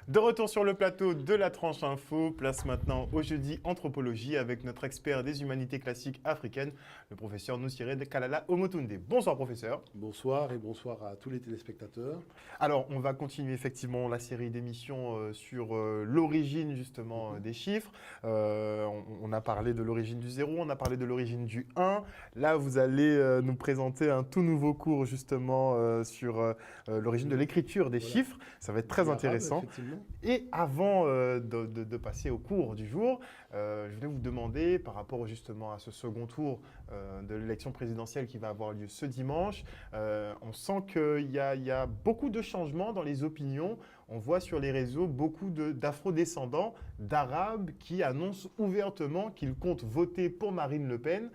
De retour sur le plateau de la tranche info, place maintenant au jeudi anthropologie avec notre expert des humanités classiques africaines, le professeur Nusire Kalala Omotunde. Bonsoir professeur. Bonsoir et bonsoir à tous les téléspectateurs. Alors on va continuer effectivement la série d'émissions sur l'origine justement des chiffres. On a parlé de l'origine du 0, on a parlé de l'origine du 1. Là vous allez nous présenter un tout nouveau cours justement sur l'origine de l'écriture des chiffres. Ça va être très intéressant. Et avant de passer au cours du jour, je voulais vous demander, par rapport justement à ce second tour de l'élection présidentielle qui va avoir lieu ce dimanche, on sent qu'il y a beaucoup de changements dans les opinions. On voit sur les réseaux beaucoup d'afro-descendants, d'Arabes qui annoncent ouvertement qu'ils comptent voter pour Marine Le Pen.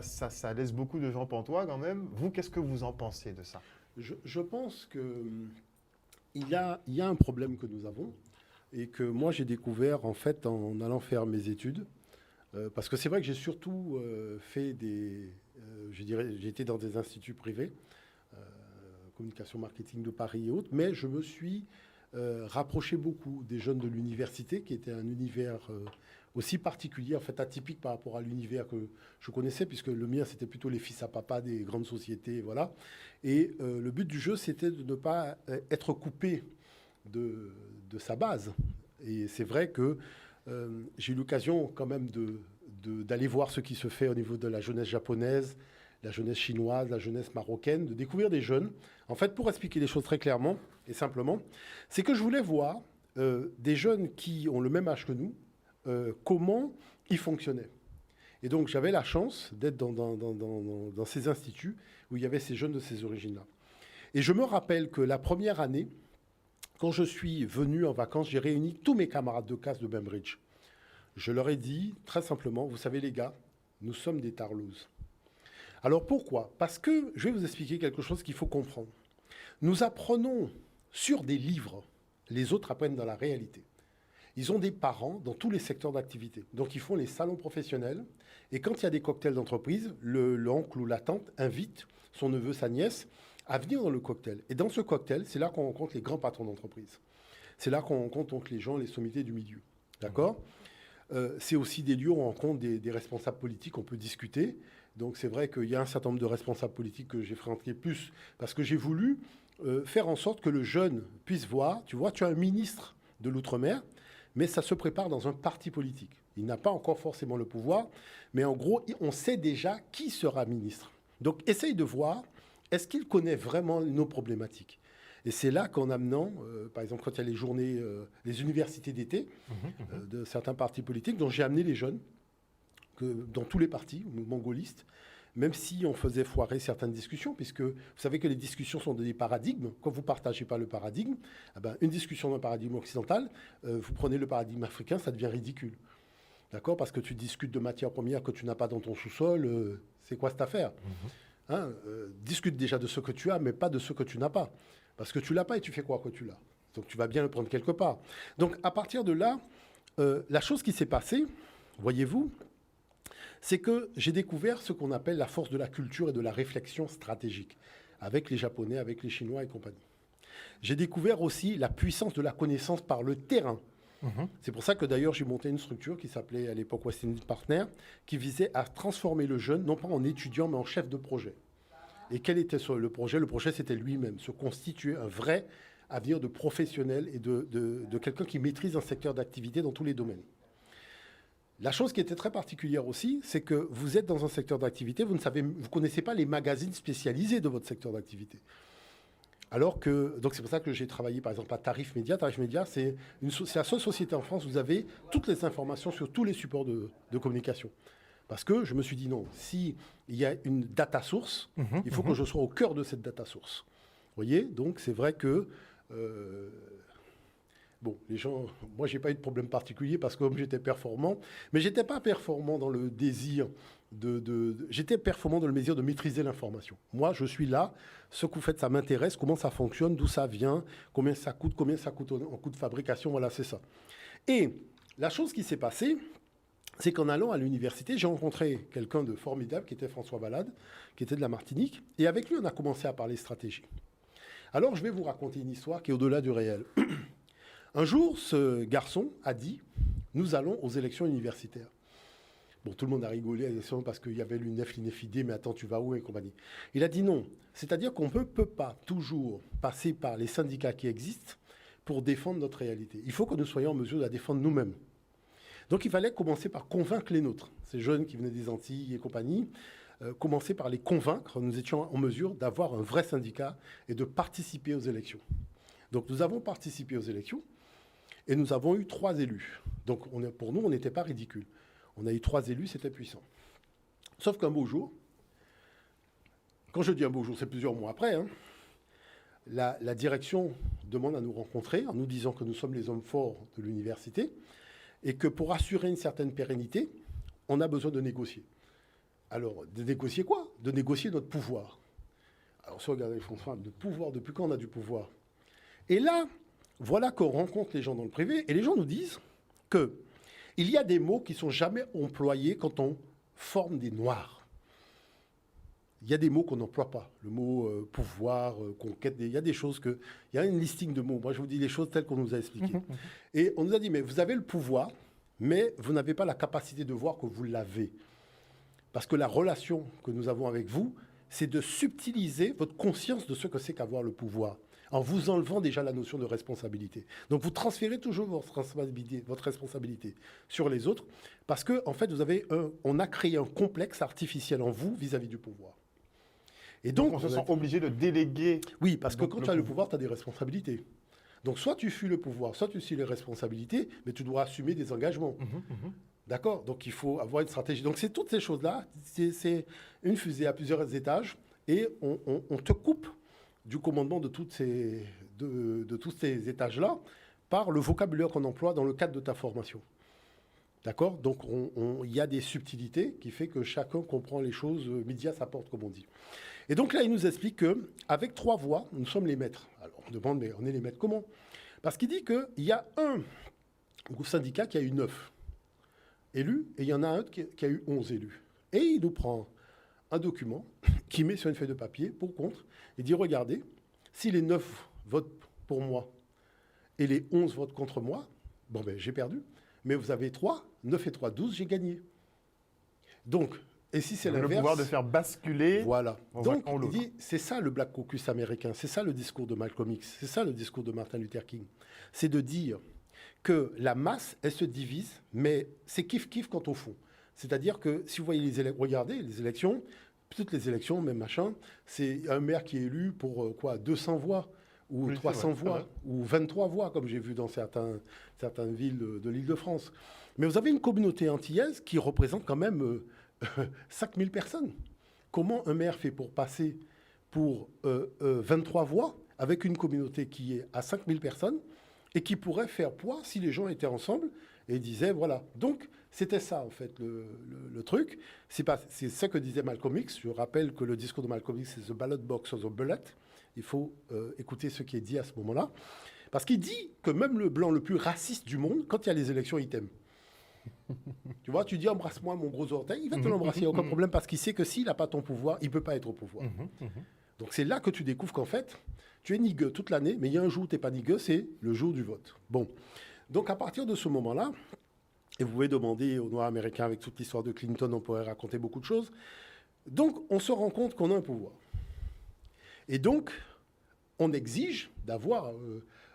Ça laisse beaucoup de gens pantois quand même. Vous, qu'est-ce que vous en pensez de ça ? Je pense qu'il y a un problème que nous avons et que moi j'ai découvert en fait en allant faire mes études. Parce que c'est vrai que j'ai surtout fait j'ai été dans des instituts privés, communication marketing de Paris et autres, mais je me suis rapproché beaucoup des jeunes de l'université, qui était un univers aussi particulier, en fait atypique par rapport à l'univers que je connaissais, puisque le mien c'était plutôt les fils à papa des grandes sociétés, voilà. Et le but du jeu c'était de ne pas être coupé de sa base. Et c'est vrai que j'ai eu l'occasion quand même d'aller voir ce qui se fait au niveau de la jeunesse japonaise, la jeunesse chinoise, la jeunesse marocaine, de découvrir des jeunes. En fait, pour expliquer les choses très clairement et simplement, c'est que je voulais voir des jeunes qui ont le même âge que nous, comment ils fonctionnaient. Et donc, j'avais la chance d'être dans ces instituts où il y avait ces jeunes de ces origines-là. Et je me rappelle que la première année, quand je suis venu en vacances, j'ai réuni tous mes camarades de classe de Bainbridge. Je leur ai dit, très simplement, vous savez les gars, nous sommes des tarlouses. Alors pourquoi ? Parce que je vais vous expliquer quelque chose qu'il faut comprendre. Nous apprenons sur des livres, les autres apprennent dans la réalité. Ils ont des parents dans tous les secteurs d'activité. Donc ils font les salons professionnels. Et quand il y a des cocktails d'entreprise, l'oncle ou la tante invite son neveu, sa nièce, à venir dans le cocktail. Et dans ce cocktail, c'est là qu'on rencontre les grands patrons d'entreprise. C'est là qu'on rencontre donc les gens, les sommités du milieu. D'accord ? C'est aussi des lieux où on rencontre des responsables politiques, on peut discuter. Donc c'est vrai qu'il y a un certain nombre de responsables politiques que j'ai fréquenté plus parce que j'ai voulu faire en sorte que le jeune puisse voir, tu vois, tu as un ministre de l'Outre-mer, mais ça se prépare dans un parti politique. Il n'a pas encore forcément le pouvoir, mais en gros, on sait déjà qui sera ministre. Donc essaye de voir, est-ce qu'il connaît vraiment nos problématiques ? Et c'est là qu'en amenant, par exemple, quand il y a les journées, les universités d'été de certains partis politiques, dont j'ai amené les jeunes, dans tous les partis, mouvements gaullistes, même si on faisait foirer certaines discussions, puisque vous savez que les discussions sont des paradigmes. Quand vous ne partagez pas le paradigme, eh ben, une discussion d'un paradigme occidental, vous prenez le paradigme africain, ça devient ridicule. D'accord ? Parce que tu discutes de matières premières que tu n'as pas dans ton sous-sol, c'est quoi cette affaire ? Discute déjà de ce que tu as, mais pas de ce que tu n'as pas. Parce que tu l'as pas et tu fais quoi que tu l'as. Donc tu vas bien le prendre quelque part. Donc à partir de là, la chose qui s'est passée, voyez-vous, c'est que j'ai découvert ce qu'on appelle la force de la culture et de la réflexion stratégique, avec les Japonais, avec les Chinois et compagnie. J'ai découvert aussi la puissance de la connaissance par le terrain. C'est pour ça que d'ailleurs j'ai monté une structure qui s'appelait à l'époque West Indies Partner, qui visait à transformer le jeune, non pas en étudiant, mais en chef de projet. Et quel était le projet ? Le projet, c'était lui-même, se constituer un vrai avenir de professionnel et de quelqu'un qui maîtrise un secteur d'activité dans tous les domaines. La chose qui était très particulière aussi, c'est que vous êtes dans un secteur d'activité, vous ne connaissez pas les magazines spécialisés de votre secteur d'activité. Alors que, donc c'est pour ça que j'ai travaillé par exemple à Tarif Média. Tarif Média, c'est la seule société en France où vous avez toutes les informations sur tous les supports de communication. Parce que je me suis dit non, s'il y a une data source, il faut que je sois au cœur de cette data source. Vous voyez ? Donc c'est vrai que... Bon, les gens, moi, j'ai pas eu de problème particulier parce que comme j'étais performant, mais j'étais pas performant dans le désir j'étais performant dans le désir de maîtriser l'information. Moi, je suis là, ce que vous faites, ça m'intéresse, comment ça fonctionne, d'où ça vient, combien ça coûte en coût de fabrication, voilà, c'est ça. Et la chose qui s'est passée, c'est qu'en allant à l'université, j'ai rencontré quelqu'un de formidable qui était François Balade, qui était de la Martinique, et avec lui, on a commencé à parler stratégie. Alors, je vais vous raconter une histoire qui est au-delà du réel. Un jour, ce garçon a dit, nous allons aux élections universitaires. Bon, tout le monde a rigolé à l'élection parce qu'il y avait l'UNEF, l'INEFID, mais attends, tu vas où et compagnie. Il a dit non. C'est-à-dire qu'on ne peut pas toujours passer par les syndicats qui existent pour défendre notre réalité. Il faut que nous soyons en mesure de la défendre nous-mêmes. Donc il fallait commencer par convaincre les nôtres, ces jeunes qui venaient des Antilles et compagnie, commencer par les convaincre. Nous étions en mesure d'avoir un vrai syndicat et de participer aux élections. Donc nous avons participé aux élections et nous avons eu 3 élus. Donc pour nous, on n'était pas ridicule. On a eu 3 élus, c'était puissant. Sauf qu'un beau jour, quand je dis un beau jour, c'est plusieurs mois après, hein, la direction demande à nous rencontrer en nous disant que nous sommes les hommes forts de l'université et que pour assurer une certaine pérennité, on a besoin de négocier. Alors, de négocier quoi? De négocier notre pouvoir. Alors, si vous regardez François, de pouvoir, depuis quand on a du pouvoir? Et là, voilà qu'on rencontre les gens dans le privé et les gens nous disent qu'il y a des mots qui ne sont jamais employés quand on forme des noirs. Il y a des mots qu'on n'emploie pas. Le mot pouvoir, conquête, il y a des choses que... Il y a une listing de mots. Moi, je vous dis les choses telles qu'on nous a expliquées. Et on nous a dit, mais vous avez le pouvoir, mais vous n'avez pas la capacité de voir que vous l'avez. Parce que la relation que nous avons avec vous, c'est de subtiliser votre conscience de ce que c'est qu'avoir le pouvoir, en vous enlevant déjà la notion de responsabilité. Donc vous transférez toujours votre responsabilité sur les autres, parce que en fait, on a créé un complexe artificiel en vous vis-à-vis du pouvoir. Et donc on se sent obligé de déléguer. Oui, parce que quand tu as le pouvoir, tu as des responsabilités. Donc soit tu fuis le pouvoir, soit tu suis les responsabilités, mais tu dois assumer des engagements. D'accord? Donc il faut avoir une stratégie. Donc c'est toutes ces choses-là, c'est une fusée à plusieurs étages, et on te coupe du commandement de tous ces étages-là par le vocabulaire qu'on emploie dans le cadre de ta formation. D'accord? Donc il y a des subtilités qui fait que chacun comprend les choses midi à sa porte, comme on dit. Et donc là, il nous explique qu'avec 3 voix, nous sommes les maîtres. Alors on demande, mais on est les maîtres comment? Parce qu'il dit qu'il y a un syndicat qui a eu 9 élus, et il y en a un qui a eu 11 élus. Et il nous prend un document qu'il met sur une feuille de papier, pour contre, et dit, regardez, si les 9 votent pour moi et les 11 votent contre moi, bon ben j'ai perdu. Mais vous avez 3, 9 et 3, 12, j'ai gagné. Donc, et si c'est l'inverse... Le pouvoir de faire basculer... Voilà. Donc, il dit, c'est ça le Black Caucus américain, c'est ça le discours de Malcolm X, c'est ça le discours de Martin Luther King. C'est de dire que la masse, elle se divise, mais c'est kiff-kiff quant au fond. C'est-à-dire que si vous voyez regardez les élections, toutes les élections, même machin, c'est un maire qui est élu pour 200 voix, ou 300 voix, ou 23 voix, comme j'ai vu dans certaines villes de l'Île-de-France. Mais vous avez une communauté antillaise qui représente quand même 5000 personnes. Comment un maire fait pour passer pour 23 voix avec une communauté qui est à 5000 personnes et qui pourrait faire poids si les gens étaient ensemble et disaient, voilà. Donc, c'était ça, en fait, le truc. C'est ça que disait Malcolm X. Je rappelle que le discours de Malcolm X, c'est « the ballot box or the bullet ». Il faut écouter ce qui est dit à ce moment-là. Parce qu'il dit que même le blanc le plus raciste du monde, quand il y a les élections, il t'aime. Tu vois, tu dis « embrasse-moi, mon gros orteil », il va te l'embrasser, il n'y a aucun problème, parce qu'il sait que s'il n'a pas ton pouvoir, il ne peut pas être au pouvoir. Donc, c'est là que tu découvres qu'en fait, tu es nigueux toute l'année, mais il y a un jour où tu n'es pas nigueux, c'est le jour du vote. Bon. Donc, à partir de ce moment-là, et vous pouvez demander aux Noirs américains, avec toute l'histoire de Clinton, on pourrait raconter beaucoup de choses. Donc, on se rend compte qu'on a un pouvoir. Et donc, on exige d'avoir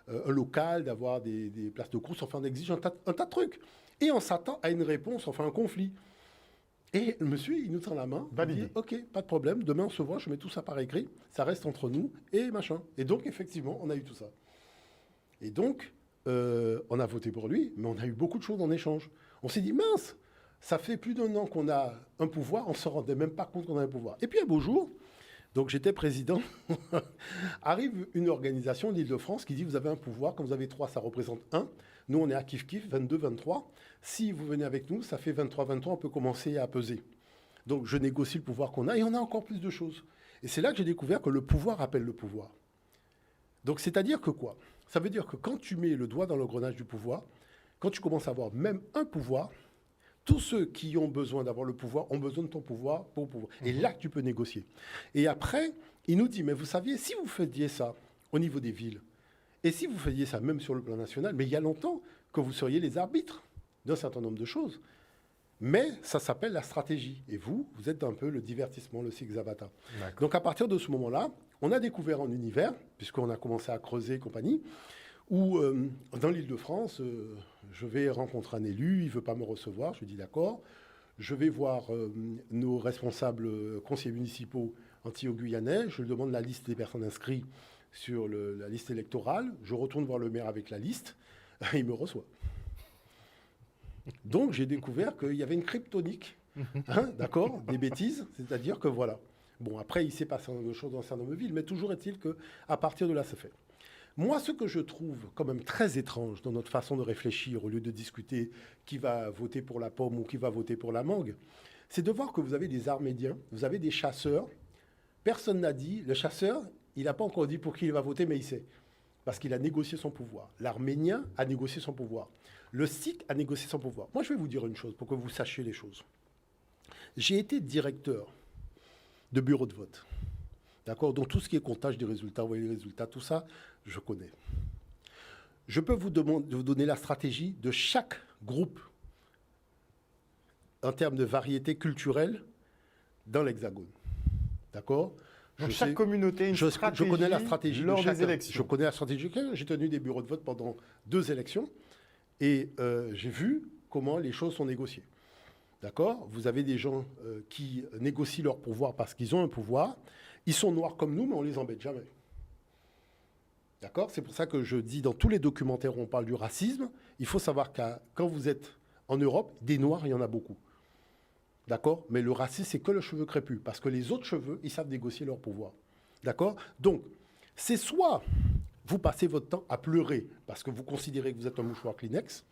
un local, d'avoir des places de course, enfin, on exige un tas de trucs. Et on s'attend à une réponse, enfin, un conflit. Et le monsieur, il nous tend la main, il dit « Ok, pas de problème, demain on se voit, je mets tout ça par écrit, ça reste entre nous, et machin. » Et donc, effectivement, on a eu tout ça. Et donc, on a voté pour lui, mais on a eu beaucoup de choses en échange. On s'est dit, mince, ça fait plus d'1 an qu'on a un pouvoir, on ne se rendait même pas compte qu'on a un pouvoir. Et puis un beau jour, donc j'étais président, arrive une organisation d'Île-de-France qui dit, vous avez un pouvoir, quand vous avez 3, ça représente 1. Nous, on est à kiff-kiff, 22, 23. Si vous venez avec nous, ça fait 23, 23, on peut commencer à peser. Donc je négocie le pouvoir qu'on a, et on a encore plus de choses. Et c'est là que j'ai découvert que le pouvoir appelle le pouvoir. Donc c'est-à-dire que quoi? Ça veut dire que quand tu mets le doigt dans l'engrenage du pouvoir, quand tu commences à avoir même un pouvoir, tous ceux qui ont besoin d'avoir le pouvoir ont besoin de ton pouvoir pour pouvoir. Et là, tu peux négocier. Et après, il nous dit, mais vous saviez, si vous faisiez ça au niveau des villes, Et si vous faisiez ça même sur le plan national, mais il y a longtemps que vous seriez les arbitres d'un certain nombre de choses. Mais ça s'appelle la stratégie. Et vous êtes un peu le divertissement, le Six Avatar. Donc à partir de ce moment-là, on a découvert un univers, puisqu'on a commencé à creuser et compagnie, où dans l'Île-de-France, je vais rencontrer un élu, il ne veut pas me recevoir, je lui dis d'accord. Je vais voir nos responsables conseillers municipaux antillais-guyanais, je lui demande la liste des personnes inscrites sur la liste électorale, je retourne voir le maire avec la liste, il me reçoit. Donc j'ai découvert qu'il y avait une kryptonique, hein, d'accord, des bêtises, c'est-à-dire que voilà. Bon, après, il s'est passé des choses dans certaines villes, mais toujours est-il qu'à partir de là, c'est fait. Moi, ce que je trouve quand même très étrange dans notre façon de réfléchir, au lieu de discuter qui va voter pour la pomme ou qui va voter pour la mangue, c'est de voir que vous avez des Arméniens, vous avez des chasseurs. Personne n'a dit, le chasseur, il n'a pas encore dit pour qui il va voter, mais il sait. Parce qu'il a négocié son pouvoir. L'Arménien a négocié son pouvoir. Le Sikh a négocié son pouvoir. Moi, je vais vous dire une chose pour que vous sachiez les choses. J'ai été directeur de bureau de vote. D'accord? Donc tout ce qui est comptage des résultats, vous voyez les résultats, tout ça, je connais. Je peux vous donner la stratégie de chaque groupe en termes de variété culturelle dans l'Hexagone. D'accord? Donc chaque communauté a une stratégie. Je connais la stratégie lors de chaque des élections. Je connais la stratégie. J'ai tenu des bureaux de vote pendant 2 élections et j'ai vu comment les choses sont négociées. D'accord? Vous avez des gens qui négocient leur pouvoir parce qu'ils ont un pouvoir. Ils sont noirs comme nous, mais on ne les embête jamais. D'accord? C'est pour ça que je dis dans tous les documentaires où on parle du racisme, il faut savoir que quand vous êtes en Europe, des noirs, il y en a beaucoup. D'accord? Mais le racisme, c'est que le cheveu crépus. Parce que les autres cheveux, ils savent négocier leur pouvoir. D'accord? Donc, c'est soit vous passez votre temps à pleurer parce que vous considérez que vous êtes un mouchoir Kleenex,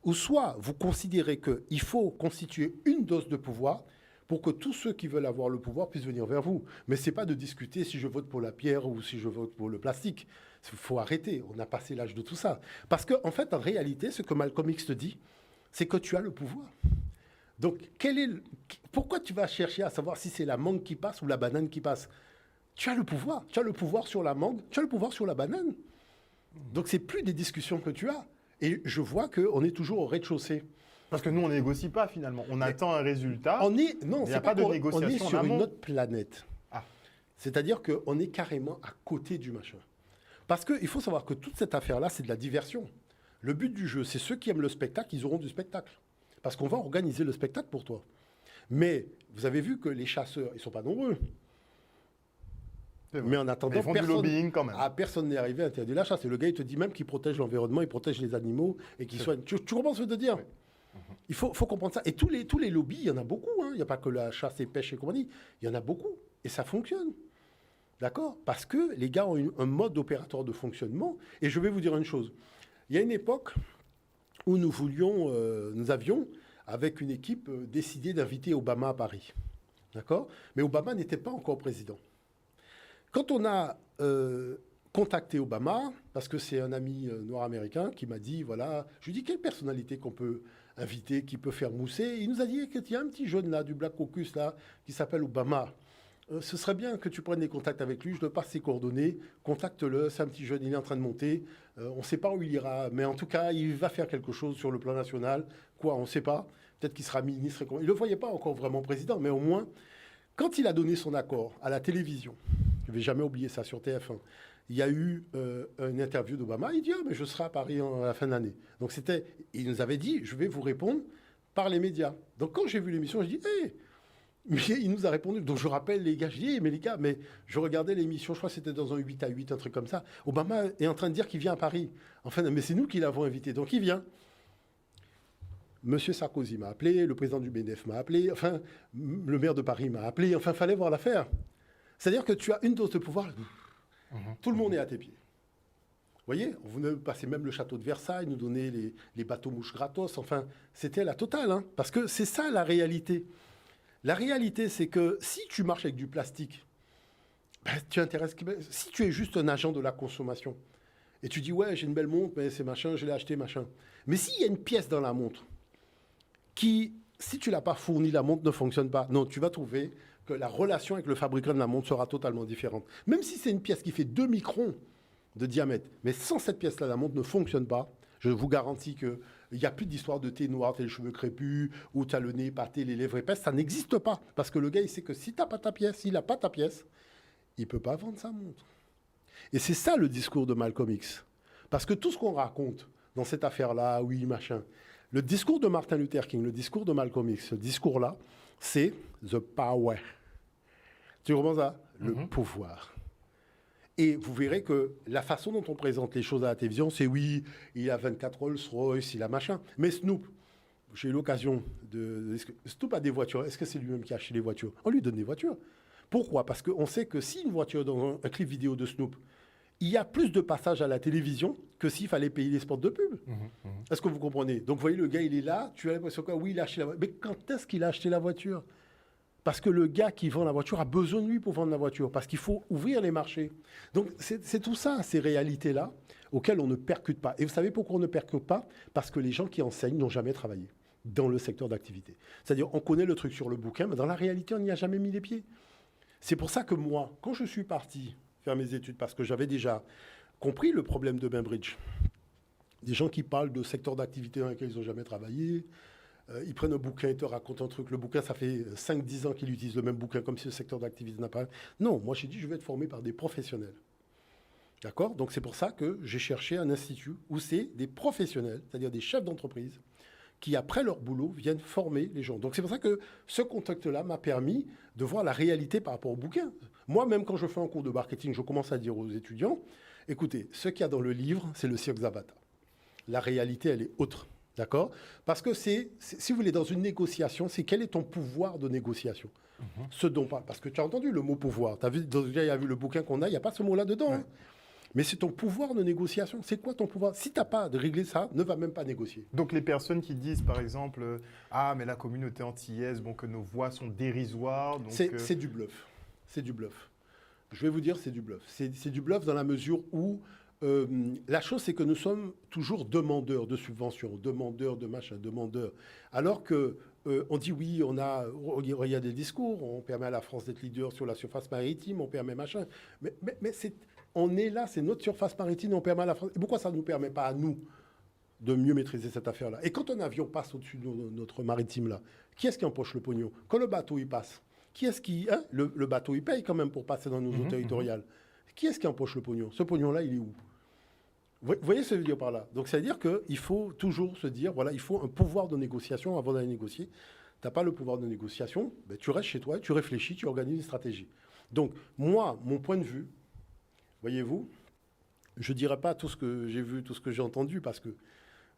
ou soit vous considérez qu'il faut constituer une dose de pouvoir pour que tous ceux qui veulent avoir le pouvoir puissent venir vers vous. Mais ce n'est pas de discuter si je vote pour la pierre ou si je vote pour le plastique. Il faut arrêter. On a passé l'âge de tout ça. Parce qu'en fait, en réalité, ce que Malcolm X te dit, c'est que tu as le pouvoir. Donc, pourquoi tu vas chercher à savoir si c'est la mangue qui passe ou la banane qui passe? Tu as le pouvoir. Tu as le pouvoir sur la mangue, tu as le pouvoir sur la banane. Donc, ce n'est plus des discussions que tu as. Et je vois qu'on est toujours au rez-de-chaussée. Parce que nous, on ne négocie pas finalement. On attend un résultat. Non, il n'y a pas de négociation. On est sur une autre planète. Ah. C'est-à-dire qu'on est carrément à côté du machin. Parce qu'il faut savoir que toute cette affaire-là, c'est de la diversion. Le but du jeu, c'est ceux qui aiment le spectacle, ils auront du spectacle. Parce qu'on va organiser le spectacle pour toi. Mais vous avez vu que les chasseurs, ils ne sont pas nombreux. Mais en attendant, ils font du lobbying quand même. Personne n'est arrivé à interdire la chasse. Et le gars, il te dit même qu'il protège l'environnement, il protège les animaux et qu'il soigne. Tu comprends ce que je veux te dire? Oui. Il faut comprendre ça. Et tous les lobbies, il y en a beaucoup. Hein. Il n'y a pas que la chasse et pêche et compagnie. Il y en a beaucoup. Et ça fonctionne. D'accord? Parce que les gars ont un mode opératoire de fonctionnement. Et je vais vous dire une chose. Il y a une époque où nous avions, avec une équipe, décidé d'inviter Obama à Paris. D'accord? Mais Obama n'était pas encore président. Quand on a contacté Obama, parce que c'est un ami noir américain qui m'a dit, voilà, je lui dis quelle personnalité qu'on peut inviter, qui peut faire mousser. Il nous a dit qu'il y a un petit jeune là, du Black Caucus là, qui s'appelle Obama. Ce serait bien que tu prennes des contacts avec lui, je te passe ses coordonnées, contacte-le, c'est un petit jeune, il est en train de monter, on ne sait pas où il ira, mais en tout cas, il va faire quelque chose sur le plan national. Quoi, on ne sait pas, peut-être qu'il sera ministre. Il ne le voyait pas encore vraiment président, mais au moins, quand il a donné son accord à la télévision, je ne vais jamais oublier ça sur TF1, il y a eu une interview d'Obama, il dit « Ah, mais je serai à Paris à la fin de l'année ». Donc il nous avait dit « Je vais vous répondre par les médias ». Donc quand j'ai vu l'émission, je dis « Hé !» Mais il nous a répondu. Donc je rappelle les gars, je dis, mais les gars, mais je regardais l'émission, je crois que c'était dans un 8-8, un truc comme ça. Obama est en train de dire qu'il vient à Paris. Enfin, mais c'est nous qui l'avons invité, donc il vient. Monsieur Sarkozy m'a appelé, le président du BNF m'a appelé, enfin, le maire de Paris m'a appelé, enfin, il fallait voir l'affaire. C'est-à-dire que tu as une dose de pouvoir, tout le monde est à tes pieds. Vous voyez, on venait passer même le château de Versailles, nous donner les bateaux mouches gratos, enfin, c'était la totale, hein, parce que c'est ça la réalité. La réalité, c'est que si tu marches avec du plastique, si tu es juste un agent de la consommation, et tu dis, ouais, j'ai une belle montre, mais c'est machin, je l'ai acheté, machin. Mais s'il y a une pièce dans la montre qui, si tu ne l'as pas fournie, la montre ne fonctionne pas, non, tu vas trouver que la relation avec le fabricant de la montre sera totalement différente. Même si c'est une pièce qui fait 2 microns, de diamètre. Mais sans cette pièce-là, la montre ne fonctionne pas. Je vous garantis qu'il n'y a plus d'histoire de thé noir, t'as les cheveux crépus, ou t'as le nez épaté, les lèvres épaisses. Ça n'existe pas. Parce que le gars, il sait que si t'as pas ta pièce, s'il n'a pas ta pièce, il ne peut pas vendre sa montre. Et c'est ça le discours de Malcolm X. Parce que tout ce qu'on raconte dans cette affaire-là, oui, machin, le discours de Martin Luther King, le discours de Malcolm X, ce discours-là, c'est the power. Tu comprends ça? Le pouvoir. Et vous verrez que la façon dont on présente les choses à la télévision, c'est oui, il a 24 Rolls-Royce, il a machin. Mais Snoop, j'ai eu l'occasion de... Snoop a des voitures. Est-ce que c'est lui-même qui a acheté les voitures? On lui donne des voitures. Pourquoi? Parce qu'on sait que si une voiture dans un clip vidéo de Snoop, il y a plus de passages à la télévision que s'il fallait payer les spots de pub. Est-ce que vous comprenez? Donc, vous voyez, le gars, il est là, tu as l'impression que oui, il a acheté la voiture. Mais quand est-ce qu'il a acheté la voiture? Parce que le gars qui vend la voiture a besoin de lui pour vendre la voiture, parce qu'il faut ouvrir les marchés. Donc, c'est tout ça, ces réalités-là, auxquelles on ne percute pas. Et vous savez pourquoi on ne percute pas? Parce que les gens qui enseignent n'ont jamais travaillé dans le secteur d'activité. C'est-à-dire, on connaît le truc sur le bouquin, mais dans la réalité, on n'y a jamais mis les pieds. C'est pour ça que moi, quand je suis parti faire mes études, parce que j'avais déjà compris le problème de Bainbridge, des gens qui parlent de secteur d'activité dans lequel ils n'ont jamais travaillé, ils prennent un bouquin, ils te racontent un truc. Le bouquin, ça fait 5-10 ans qu'ils utilisent le même bouquin, comme si le secteur d'activité n'a pas... Non, moi j'ai dit, je vais être formé par des professionnels. D'accord? Donc c'est pour ça que j'ai cherché un institut où c'est des professionnels, c'est-à-dire des chefs d'entreprise, qui, après leur boulot, viennent former les gens. Donc c'est pour ça que ce contact-là m'a permis de voir la réalité par rapport au bouquin. Moi, même quand je fais un cours de marketing, je commence à dire aux étudiants, écoutez, ce qu'il y a dans le livre, c'est le cirque Zavata. La réalité, elle est autre. D'accord? Parce que si vous voulez, dans une négociation, c'est quel est ton pouvoir de négociation? Ce dont pas. Parce que tu as entendu le mot pouvoir. Tu as vu, il y a vu le bouquin qu'on a, il n'y a pas ce mot-là dedans. Ouais. Hein. Mais c'est ton pouvoir de négociation. C'est quoi ton pouvoir? Si tu n'as pas de régler ça, ne va même pas négocier. Donc les personnes qui disent, par exemple, ah, mais la communauté antillaise, bon, que nos voix sont dérisoires. C'est du bluff. C'est du bluff. Je vais vous dire, c'est du bluff. C'est du bluff dans la mesure où la chose, c'est que nous sommes toujours demandeurs de subventions, demandeurs de machin, demandeurs. Alors que on dit oui, il y a des discours, on permet à la France d'être leader sur la surface maritime, on permet machin. Mais on est là, c'est notre surface maritime, on permet à la France. Et pourquoi ça ne nous permet pas à nous de mieux maîtriser cette affaire-là? Et quand un avion passe au-dessus de notre maritime là, qui est-ce qui empoche le pognon? Quand le bateau il passe, qui est-ce qui... Hein, le bateau il paye quand même pour passer dans nos eaux territoriales. Qui est-ce qui empoche le pognon? Ce pognon-là, il est où? Vous voyez ce que je veux dire par là? Donc, ça veut dire qu'il faut toujours se dire, voilà, il faut un pouvoir de négociation avant d'aller négocier. Tu n'as pas le pouvoir de négociation, ben, tu restes chez toi, tu réfléchis, tu organises une stratégie. Donc, moi, mon point de vue, voyez-vous, je ne dirai pas tout ce que j'ai vu, tout ce que j'ai entendu, parce que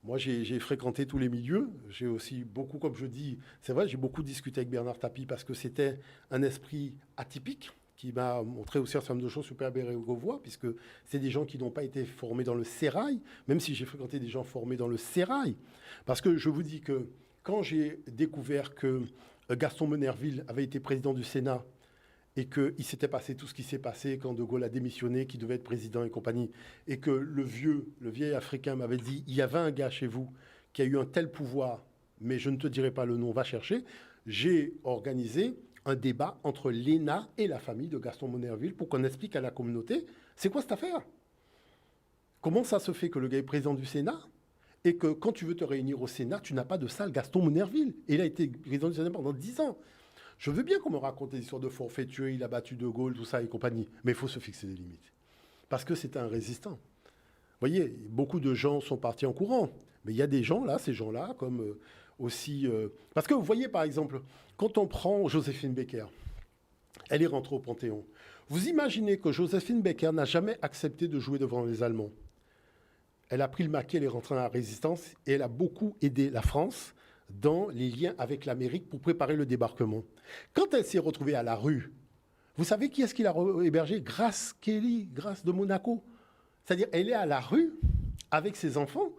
moi, j'ai fréquenté tous les milieux. J'ai aussi beaucoup, comme je dis, c'est vrai, j'ai beaucoup discuté avec Bernard Tapie parce que c'était un esprit atypique qui m'a montré aussi un certain nombre de choses super bérégovois, puisque c'est des gens qui n'ont pas été formés dans le sérail, même si j'ai fréquenté des gens formés dans le sérail. Parce que je vous dis que quand j'ai découvert que Gaston Monnerville avait été président du Sénat et qu'il s'était passé tout ce qui s'est passé quand De Gaulle a démissionné, qu'il devait être président et compagnie, et que le vieil Africain m'avait dit « il y avait un gars chez vous qui a eu un tel pouvoir, mais je ne te dirai pas le nom, va chercher », j'ai organisé un débat entre l'ENA et la famille de Gaston Monnerville pour qu'on explique à la communauté c'est quoi cette affaire? Comment ça se fait que le gars est président du Sénat et que quand tu veux te réunir au Sénat, tu n'as pas de salle Gaston Monnerville? Et il a été président du Sénat pendant 10 ans. Je veux bien qu'on me raconte des histoires de forfaiture, il a battu De Gaulle, tout ça et compagnie, mais il faut se fixer des limites. Parce que c'est un résistant. Vous voyez, beaucoup de gens sont partis en courant, mais il y a des gens là, ces gens-là, comme aussi... Parce que vous voyez, par exemple, quand on prend Joséphine Baker, elle est rentrée au Panthéon. Vous imaginez que Joséphine Baker n'a jamais accepté de jouer devant les Allemands. Elle a pris le maquis, elle est rentrée dans la résistance et elle a beaucoup aidé la France dans les liens avec l'Amérique pour préparer le débarquement. Quand elle s'est retrouvée à la rue, vous savez qui est-ce qui l'a hébergée? Grace Kelly, Grace de Monaco. C'est-à-dire, elle est à la rue avec ses enfants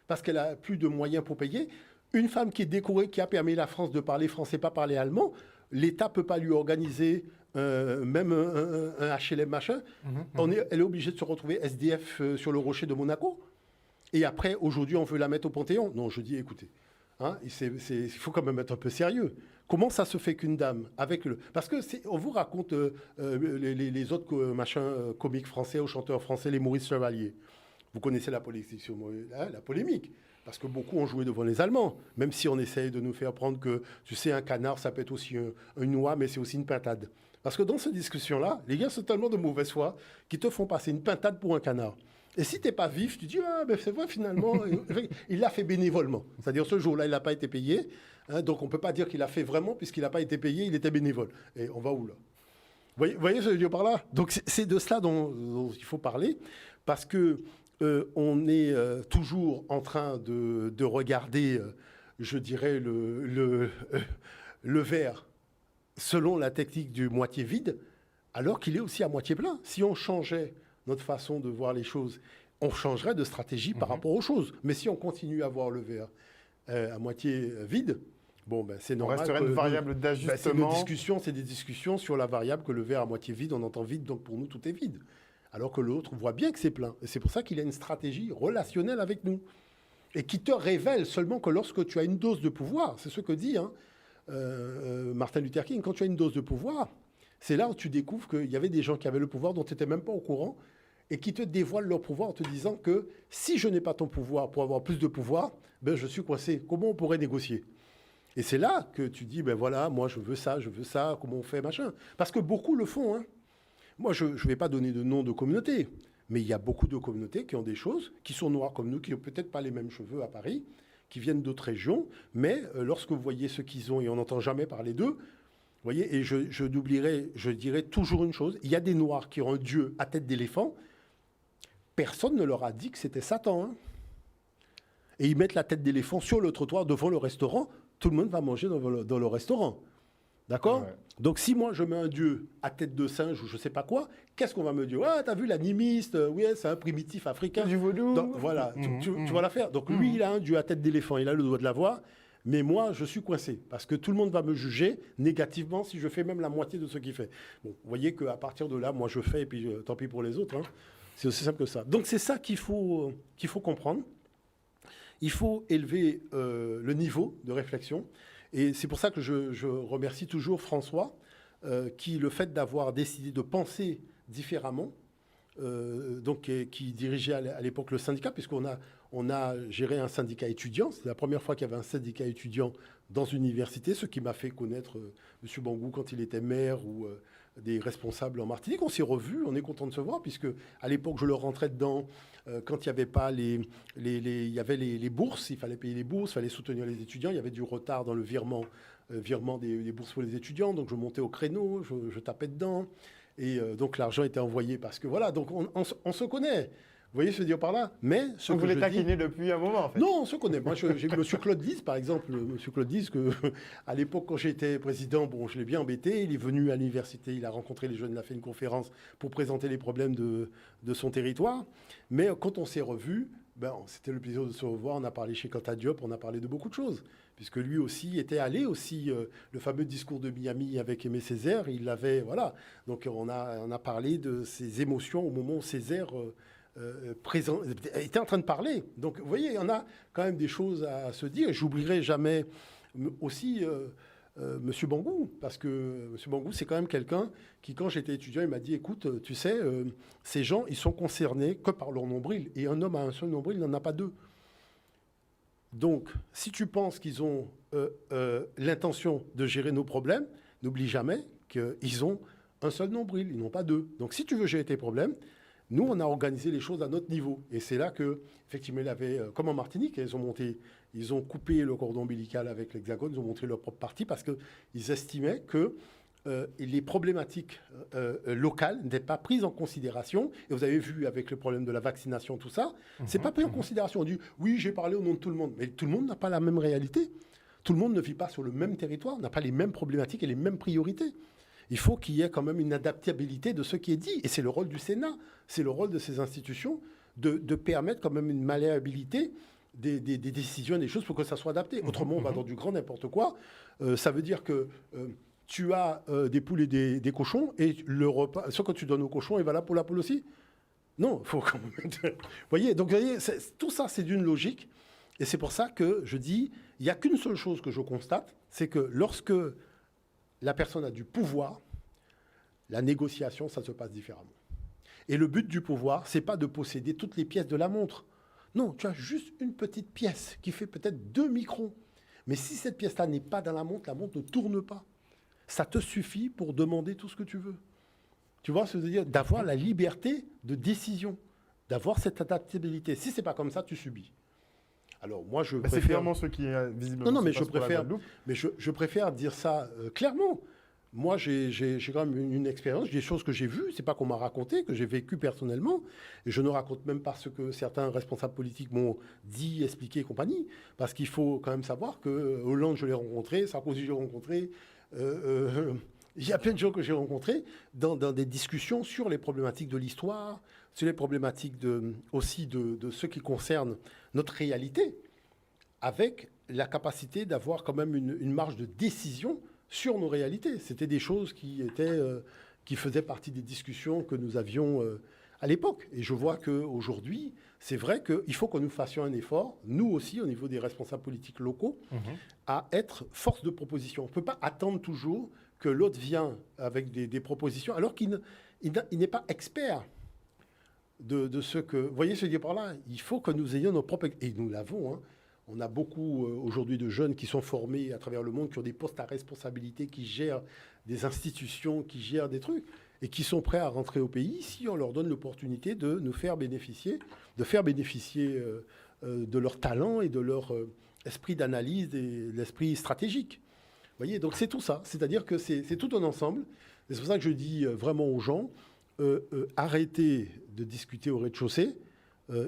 parce qu'elle a plus de moyens pour payer. Une femme qui est décorée, qui a permis à la France de parler français, pas parler allemand, l'État ne peut pas lui organiser même un HLM machin. Elle est obligée de se retrouver SDF sur le rocher de Monaco. Et après, aujourd'hui, on veut la mettre au Panthéon. Non, je dis, écoutez, Hein, il faut quand même être un peu sérieux. Comment ça se fait qu'une dame, avec le... Parce que on vous raconte les autres comiques français ou chanteurs français, les Maurice Chevalier. Vous connaissez la polémique, la polémique. Parce que beaucoup ont joué devant les Allemands. Même si on essaye de nous faire prendre que, tu sais, un canard, ça peut être aussi une oie, mais c'est aussi une pintade. Parce que dans cette discussion-là, les gars sont tellement de mauvaise foi qu'ils te font passer une pintade pour un canard. Et si tu n'es pas vif, tu dis, ah, ben c'est vrai, finalement, il l'a fait bénévolement. C'est-à-dire, ce jour-là, il n'a pas été payé. Hein, donc, on ne peut pas dire qu'il a fait vraiment, puisqu'il n'a pas été payé, il était bénévole. Et on va où, là? Vous voyez ce que je veux dire par là? Donc, c'est de cela dont il faut parler, parce que on est toujours en train de regarder, je dirais, le verre selon la technique du moitié vide, alors qu'il est aussi à moitié plein. Si on changeait notre façon de voir les choses, on changerait de stratégie par rapport aux choses. Mais si on continue à voir le verre à moitié vide, bon, ben, c'est normal. On resterait une variable d'ajustement. C'est des discussions sur la variable que le verre à moitié vide, on entend vide, donc pour nous, tout est vide. Alors que l'autre voit bien que c'est plein. Et c'est pour ça qu'il a une stratégie relationnelle avec nous. Et qui te révèle seulement que lorsque tu as une dose de pouvoir, c'est ce que dit Martin Luther King, quand tu as une dose de pouvoir, c'est là où tu découvres qu'il y avait des gens qui avaient le pouvoir dont tu n'étais même pas au courant et qui te dévoilent leur pouvoir en te disant que si je n'ai pas ton pouvoir pour avoir plus de pouvoir, ben je suis coincé. Comment on pourrait négocier? Et c'est là que tu dis, ben voilà, moi je veux ça, comment on fait, machin. Parce que beaucoup le font, hein. Moi, je ne vais pas donner de nom de communauté, mais il y a beaucoup de communautés qui ont des choses, qui sont noires comme nous, qui n'ont peut-être pas les mêmes cheveux à Paris, qui viennent d'autres régions, mais lorsque vous voyez ce qu'ils ont, et on n'entend jamais parler d'eux, vous voyez, et je dirais toujours une chose, il y a des Noirs qui ont un dieu à tête d'éléphant, personne ne leur a dit que c'était Satan. Hein. Et ils mettent la tête d'éléphant sur le trottoir devant le restaurant, tout le monde va manger dans le restaurant. D'accord? Ouais. Donc, si moi, je mets un dieu à tête de singe ou je ne sais pas quoi, qu'est-ce qu'on va me dire? Ah, t'as vu l'animiste? Oui, c'est un primitif africain. Du vaudou. Donc, voilà, tu vas la faire. Donc, lui, il a un dieu à tête d'éléphant, il a le droit de l'avoir. Mais moi, je suis coincé parce que tout le monde va me juger négativement si je fais même la moitié de ce qu'il fait. Bon, vous voyez qu'à partir de là, moi, je fais et puis tant pis pour les autres. Hein. C'est aussi simple que ça. Donc, c'est ça qu'il faut comprendre. Il faut élever le niveau de réflexion. Et c'est pour ça que je remercie toujours François, qui, le fait d'avoir décidé de penser différemment, qui dirigeait à l'époque le syndicat, puisqu'on a géré un syndicat étudiant. C'est la première fois qu'il y avait un syndicat étudiant dans une université, ce qui m'a fait connaître M. Bangou quand il était maire ou des responsables en Martinique. On s'est revus, on est content de se voir, puisque à l'époque, je le rentrais dedans quand il n'y avait pas il y avait les bourses, il fallait payer les bourses, il fallait soutenir les étudiants, il y avait du retard dans le virement des bourses pour les étudiants, donc je montais au créneau, je tapais dedans, et donc l'argent était envoyé parce que voilà, donc on se connaît. Vous voyez ce que je veux dire par là? Mais ce vous les taquinez depuis un moment, en fait. Non, on se connaît. Moi, j'ai M. Claude Lise, par exemple. M. Claude Lise, à l'époque, quand j'étais président, bon, je l'ai bien embêté. Il est venu à l'université, il a rencontré les jeunes, il a fait une conférence pour présenter les problèmes de son territoire. Mais quand on s'est revus, c'était le plaisir de se revoir. On a parlé chez Kanta Diop, on a parlé de beaucoup de choses. Puisque lui aussi était allé aussi, le fameux discours de Miami avec Aimé Césaire, il l'avait, voilà. Donc, on a parlé de ses émotions au moment où Césaire... était en train de parler. Donc, vous voyez, il y en a quand même des choses à se dire. J'oublierai jamais aussi M. Bangou, parce que M. Bangou, c'est quand même quelqu'un qui, quand j'étais étudiant, il m'a dit, écoute, tu sais, ces gens, ils sont concernés que par leur nombril. Et un homme a un seul nombril, il n'en a pas deux. Donc, si tu penses qu'ils ont l'intention de gérer nos problèmes, n'oublie jamais qu'ils ont un seul nombril, ils n'ont pas deux. Donc, si tu veux gérer tes problèmes, nous, on a organisé les choses à notre niveau. Et c'est là que, effectivement, il avait, comme en Martinique, ils ont coupé le cordon ombilical avec l'Hexagone, ils ont montré leur propre parti parce qu'ils estimaient que les problématiques locales n'étaient pas prises en considération. Et vous avez vu avec le problème de la vaccination, tout ça, c'est pas pris en considération. On dit, oui, j'ai parlé au nom de tout le monde. Mais tout le monde n'a pas la même réalité. Tout le monde ne vit pas sur le même territoire, n'a pas les mêmes problématiques et les mêmes priorités. Il faut qu'il y ait quand même une adaptabilité de ce qui est dit. Et c'est le rôle du Sénat, c'est le rôle de ces institutions de permettre quand même une malléabilité des décisions, des choses pour que ça soit adapté. Autrement, on va dans du grand n'importe quoi. Ça veut dire que tu as des poules et des cochons et le repas, ce que tu donnes aux cochons est valable pour la poule aussi? Non, il faut quand même... Vous voyez, donc tout ça, c'est d'une logique. Et c'est pour ça que je dis, Il n'y a qu'une seule chose que je constate, c'est que lorsque la personne a du pouvoir, la négociation, ça se passe différemment. Et le but du pouvoir, ce n'est pas de posséder toutes les pièces de la montre. Non, tu as juste une petite pièce qui fait peut-être 2 microns. Mais si cette pièce-là n'est pas dans la montre ne tourne pas. Ça te suffit pour demander tout ce que tu veux. Tu vois ce que je veux dire? D'avoir la liberté de décision, d'avoir cette adaptabilité. Si ce n'est pas comme ça, tu subis. Alors moi, je préfère... C'est clairement ce qui est visiblement... Non, mais je préfère dire ça clairement. Moi, j'ai quand même une expérience, des choses que j'ai vues, c'est pas qu'on m'a raconté, que j'ai vécu personnellement, et je ne raconte même pas ce que certains responsables politiques m'ont dit, expliqué et compagnie, parce qu'il faut quand même savoir que Hollande, je l'ai rencontré, Sarkozy, je l'ai rencontré, il y a plein de gens que j'ai rencontrés dans des discussions sur les problématiques de l'histoire, sur les problématiques aussi de ce qui concerne notre réalité, avec la capacité d'avoir quand même une marge de décision sur nos réalités. C'était des choses qui faisaient partie des discussions que nous avions à l'époque. Et je vois qu'aujourd'hui, c'est vrai qu'il faut que nous fassions un effort, nous aussi, au niveau des responsables politiques locaux, à être force de proposition. On ne peut pas attendre toujours que l'autre vienne avec des propositions, alors qu'il n'est pas expert de ce que... Vous voyez ce que je dis par là? Il faut que nous ayons nos propres... Et nous l'avons, hein. On a beaucoup aujourd'hui de jeunes qui sont formés à travers le monde, qui ont des postes à responsabilité, qui gèrent des institutions, qui gèrent des trucs, et qui sont prêts à rentrer au pays si on leur donne l'opportunité de nous faire bénéficier, de leur talent et de leur esprit d'analyse, de l'esprit stratégique. Vous voyez, donc c'est tout ça. C'est-à-dire que c'est tout un ensemble. Et c'est pour ça que je dis vraiment aux gens, arrêtez de discuter au rez-de-chaussée.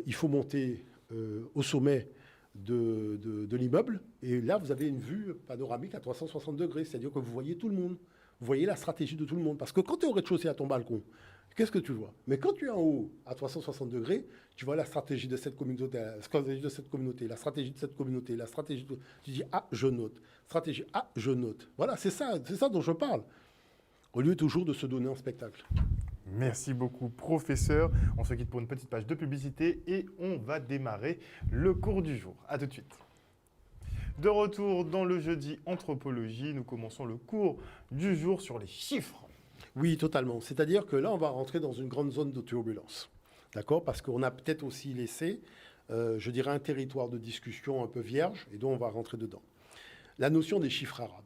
Il faut monter au sommet de l'immeuble. Et là, vous avez une vue panoramique à 360 degrés. C'est-à-dire que vous voyez tout le monde. Vous voyez la stratégie de tout le monde. Parce que quand tu es au rez-de-chaussée à ton balcon, qu'est-ce que tu vois? Mais quand tu es en haut, à 360 degrés, tu vois la stratégie de cette communauté, la stratégie de cette communauté, la stratégie de cette communauté, la stratégie de... Tu dis, ah, je note. Stratégie, ah, je note. Voilà, c'est ça dont je parle. Au lieu toujours de se donner un spectacle. Merci beaucoup, professeur. On se quitte pour une petite page de publicité et on va démarrer le cours du jour. À tout de suite. De retour dans le jeudi anthropologie, nous commençons le cours du jour sur les chiffres. Oui, totalement. C'est-à-dire que là, on va rentrer dans une grande zone de turbulence. D'accord? Parce qu'on a peut-être aussi laissé, je dirais, un territoire de discussion un peu vierge, et donc on va rentrer dedans. La notion des chiffres arabes.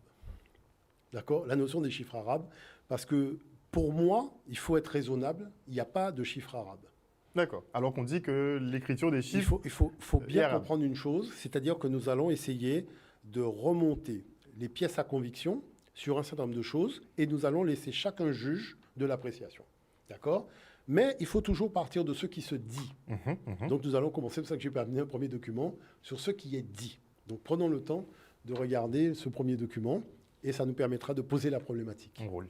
D'accord? La notion des chiffres arabes, parce que pour moi, il faut être raisonnable, il n'y a pas de chiffres arabes. D'accord. Alors qu'on dit que l'écriture des chiffres... Il faut bien comprendre une chose, c'est-à-dire que nous allons essayer de remonter les pièces à conviction sur un certain nombre de choses et nous allons laisser chacun juge de l'appréciation. D'accord? Mais il faut toujours partir de ce qui se dit. Donc nous allons commencer, c'est pour ça que j'ai amené un premier document, sur ce qui est dit. Donc prenons le temps de regarder ce premier document et ça nous permettra de poser la problématique. On roule.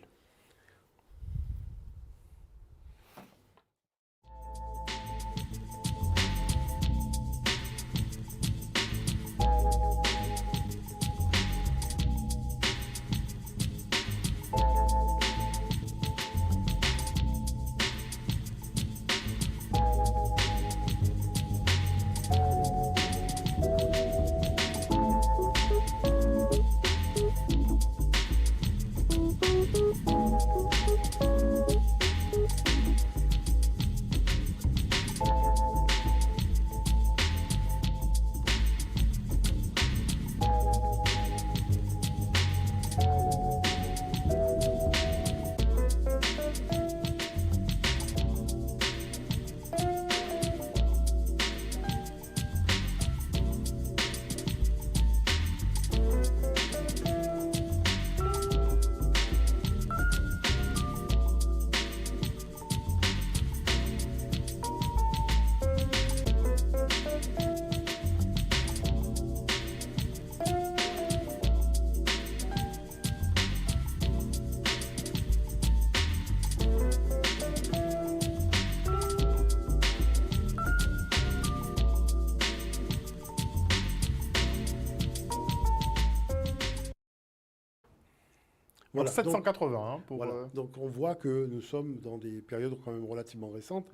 Voilà, 780 pour... Voilà. Donc on voit que nous sommes dans des périodes quand même relativement récentes.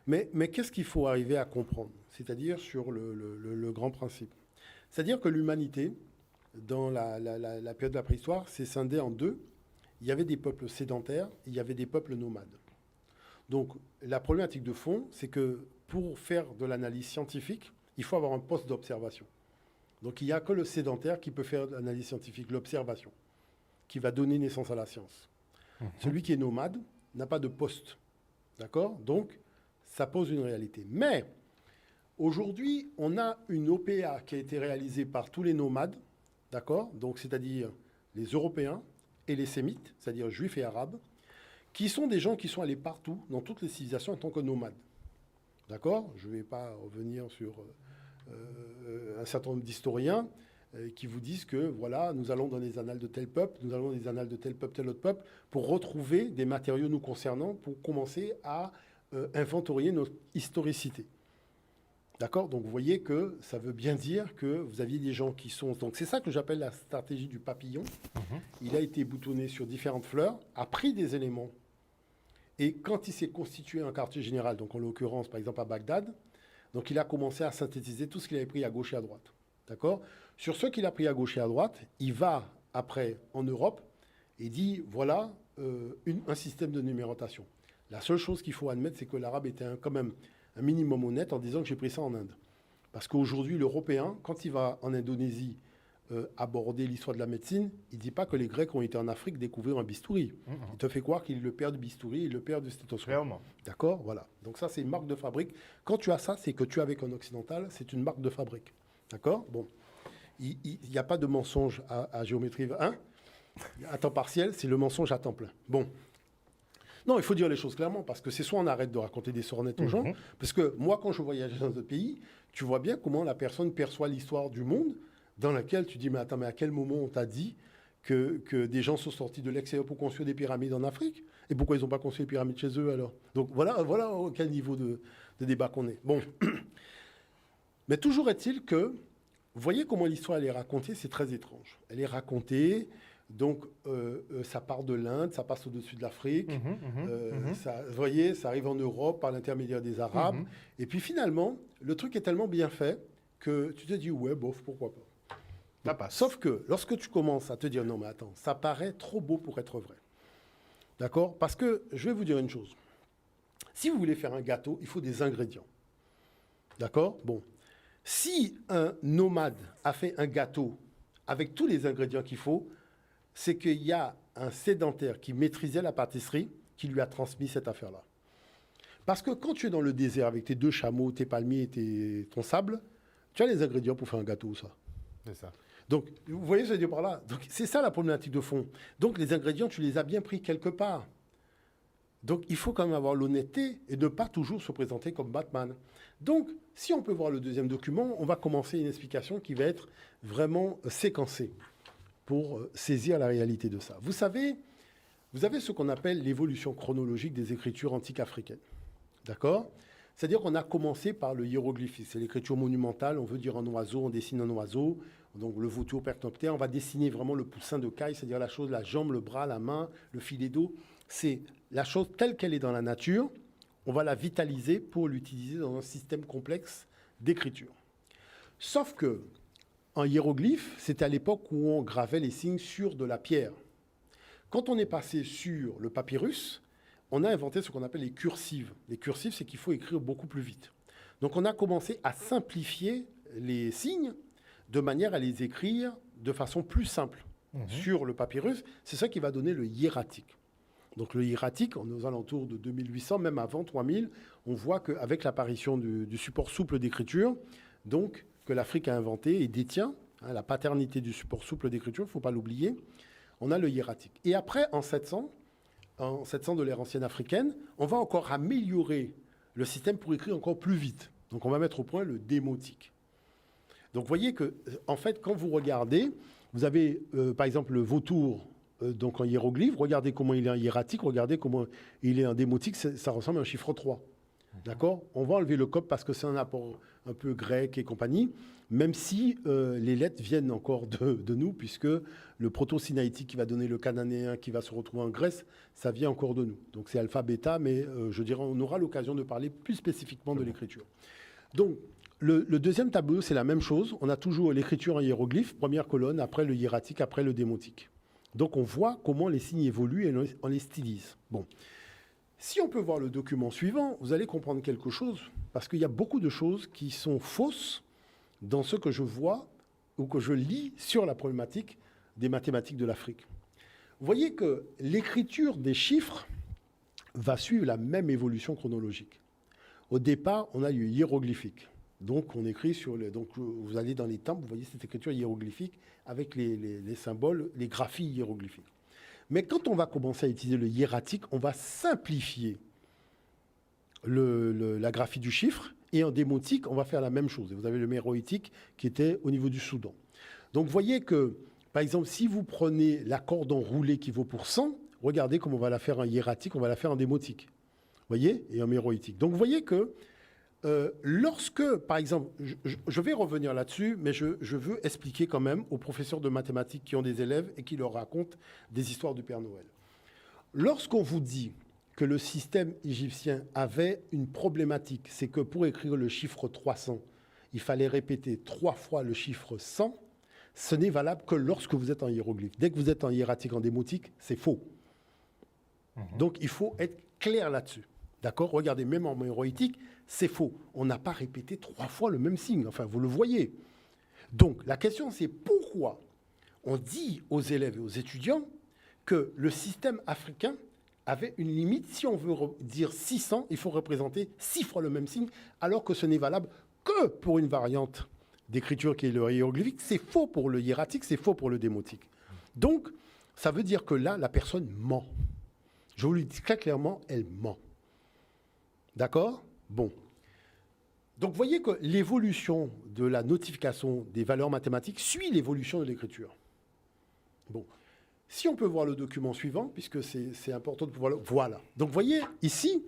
Mais qu'est-ce qu'il faut arriver à comprendre? C'est-à-dire sur le grand principe. C'est-à-dire que l'humanité, dans la période de la préhistoire, s'est scindée en deux. Il y avait des peuples sédentaires, il y avait des peuples nomades. Donc, la problématique de fond, c'est que pour faire de l'analyse scientifique, il faut avoir un poste d'observation. Donc, il n'y a que le sédentaire qui peut faire de l'analyse scientifique, l'observation, qui va donner naissance à la science. Celui qui est nomade n'a pas de poste. D'accord? Donc, ça pose une réalité. Mais, aujourd'hui, on a une OPA qui a été réalisée par tous les nomades, d'accord? Donc, c'est-à-dire les Européens et les Sémites, c'est-à-dire Juifs et Arabes, qui sont des gens qui sont allés partout, dans toutes les civilisations, en tant que nomades. D'accord? Je ne vais pas revenir sur un certain nombre d'historiens qui vous disent que, voilà, nous allons dans les annales de tel peuple, nous allons dans les annales de tel peuple, tel autre peuple, pour retrouver des matériaux nous concernant, pour commencer à inventorier notre historicité. D'accord? Donc, vous voyez que ça veut bien dire que vous aviez des gens qui sont... Donc, c'est ça que j'appelle la stratégie du papillon. Il a été boutonné sur différentes fleurs, a pris des éléments. Et quand il s'est constitué un quartier général, donc en l'occurrence, par exemple, à Bagdad, donc il a commencé à synthétiser tout ce qu'il avait pris à gauche et à droite. D'accord? Sur ce qu'il a pris à gauche et à droite, il va après en Europe et dit, voilà un système de numérotation. La seule chose qu'il faut admettre, c'est que l'arabe était quand même un minimum honnête en disant que j'ai pris ça en Inde. Parce qu'aujourd'hui, l'Européen, quand il va en Indonésie aborder l'histoire de la médecine, il ne dit pas que les Grecs ont été en Afrique découvrir un bistouri. Il te fait croire qu'il est le père du bistouri et le père du stéthoscope. Clairement. D'accord? Voilà. Donc ça, c'est une marque de fabrique. Quand tu as ça, c'est que tu es avec un occidental, c'est une marque de fabrique. D'accord? Bon. Il n'y a pas de mensonge à géométrie 1. À temps partiel, c'est le mensonge à temps plein. Bon. Non, il faut dire les choses clairement, parce que c'est soit on arrête de raconter des sornettes aux gens, parce que moi, quand je voyage dans un pays, tu vois bien comment la personne perçoit l'histoire du monde, dans laquelle tu dis, mais attends, mais à quel moment on t'a dit que des gens sont sortis de l'extérieur pour construire des pyramides en Afrique? Et pourquoi ils n'ont pas construit les pyramides chez eux alors? Donc voilà quel niveau de débat qu'on est. Bon. Mais toujours est-il que, vous voyez comment l'histoire elle est racontée, c'est très étrange. Elle est racontée, donc ça part de l'Inde, ça passe au-dessus de l'Afrique, vous voyez, ça arrive en Europe par l'intermédiaire des Arabes. Et puis finalement, le truc est tellement bien fait que tu te dis, ouais, bof, pourquoi pas. Ça passe. Sauf que lorsque tu commences à te dire, non mais attends, ça paraît trop beau pour être vrai. D'accord? Parce que je vais vous dire une chose. Si vous voulez faire un gâteau, il faut des ingrédients. D'accord? Bon. Si un nomade a fait un gâteau avec tous les ingrédients qu'il faut, c'est qu'il y a un sédentaire qui maîtrisait la pâtisserie qui lui a transmis cette affaire-là. Parce que quand tu es dans le désert avec tes 2 chameaux, tes palmiers et ton sable, tu as les ingrédients pour faire un gâteau, ça. C'est ça. Donc, vous voyez ce que je veux dire par là? Donc, c'est ça la problématique de fond. Donc, les ingrédients, tu les as bien pris quelque part. Donc, il faut quand même avoir l'honnêteté et ne pas toujours se présenter comme Batman. Donc, si on peut voir le deuxième document, on va commencer une explication qui va être vraiment séquencée pour saisir la réalité de ça. Vous avez ce qu'on appelle l'évolution chronologique des écritures antiques africaines. D'accord? C'est-à-dire qu'on a commencé par le hiéroglyphisme. C'est l'écriture monumentale, on veut dire un oiseau, on dessine un oiseau. Donc le vautour percnoptère, on va dessiner vraiment le poussin de caille, c'est-à-dire la chose, la jambe, le bras, la main, le filet d'eau. C'est la chose telle qu'elle est dans la nature, on va la vitaliser pour l'utiliser dans un système complexe d'écriture. Sauf que en hiéroglyphe, c'était à l'époque où on gravait les signes sur de la pierre. Quand on est passé sur le papyrus, on a inventé ce qu'on appelle les cursives. Les cursives, c'est qu'il faut écrire beaucoup plus vite. Donc on a commencé à simplifier les signes de manière à les écrire de façon plus simple sur le papyrus. C'est ça qui va donner le hiératique. Donc le hiératique, aux alentours de 2800, même avant 3000, on voit qu'avec l'apparition du support souple d'écriture, donc que l'Afrique a inventé et détient, la paternité du support souple d'écriture, il ne faut pas l'oublier, on a le hiératique. Et après, en 700 de l'ère ancienne africaine, on va encore améliorer le système pour écrire encore plus vite. Donc on va mettre au point le démotique. Donc vous voyez que, en fait, quand vous regardez, vous avez par exemple le vautour donc en hiéroglyphe, regardez comment il est en hiératique, regardez comment il est en démotique, ça ressemble à un chiffre 3. D'accord? On va enlever le cop parce que c'est un apport un peu grec et compagnie, même si les lettres viennent encore de nous, puisque le proto-sinaïtique qui va donner le cananéen qui va se retrouver en Grèce, ça vient encore de nous. Donc c'est alpha, bêta, mais je dirais on aura l'occasion de parler plus spécifiquement de l'écriture. Donc, Le deuxième tableau, c'est la même chose. On a toujours l'écriture en hiéroglyphe, première colonne, après le hiératique, après le démotique. Donc on voit comment les signes évoluent et on les stylise. Bon. Si on peut voir le document suivant, vous allez comprendre quelque chose, parce qu'il y a beaucoup de choses qui sont fausses dans ce que je vois ou que je lis sur la problématique des mathématiques de l'Afrique. Vous voyez que l'écriture des chiffres va suivre la même évolution chronologique. Au départ, on a le hiéroglyphique. Donc, on écrit sur donc, vous allez dans les temples, vous voyez cette écriture hiéroglyphique avec les symboles, les graphies hiéroglyphiques. Mais quand on va commencer à utiliser le hiératique, on va simplifier la graphie du chiffre. Et en démotique, on va faire la même chose. Et vous avez le méroïtique qui était au niveau du Soudan. Donc, vous voyez que, par exemple, si vous prenez la corde enroulée qui vaut pour 100, regardez comment on va la faire en hiératique, on va la faire en démotique. Vous voyez? Et en méroïtique. Donc, vous voyez que lorsque, par exemple, je vais revenir là-dessus, mais je veux expliquer quand même aux professeurs de mathématiques qui ont des élèves et qui leur racontent des histoires du Père Noël. Lorsqu'on vous dit que le système égyptien avait une problématique, c'est que pour écrire le chiffre 300, il fallait répéter 3 fois le chiffre 100, ce n'est valable que lorsque vous êtes en hiéroglyphe. Dès que vous êtes en hiératique, en démotique, c'est faux. Donc, il faut être clair là-dessus. D'accord? Regardez, même en méroïtique, c'est faux. On n'a pas répété 3 fois le même signe. Enfin, vous le voyez. Donc, la question, c'est pourquoi on dit aux élèves et aux étudiants que le système africain avait une limite. Si on veut dire 600, il faut représenter 6 fois le même signe, alors que ce n'est valable que pour une variante d'écriture qui est le hiéroglyphique. C'est faux pour le hiératique, c'est faux pour le démotique. Donc, ça veut dire que là, la personne ment. Je vous le dis très clairement, elle ment. D'accord? Bon. Donc, vous voyez que l'évolution de la notification des valeurs mathématiques suit l'évolution de l'écriture. Bon. Si on peut voir le document suivant, puisque c'est important de pouvoir le... Voilà. Donc, vous voyez, ici,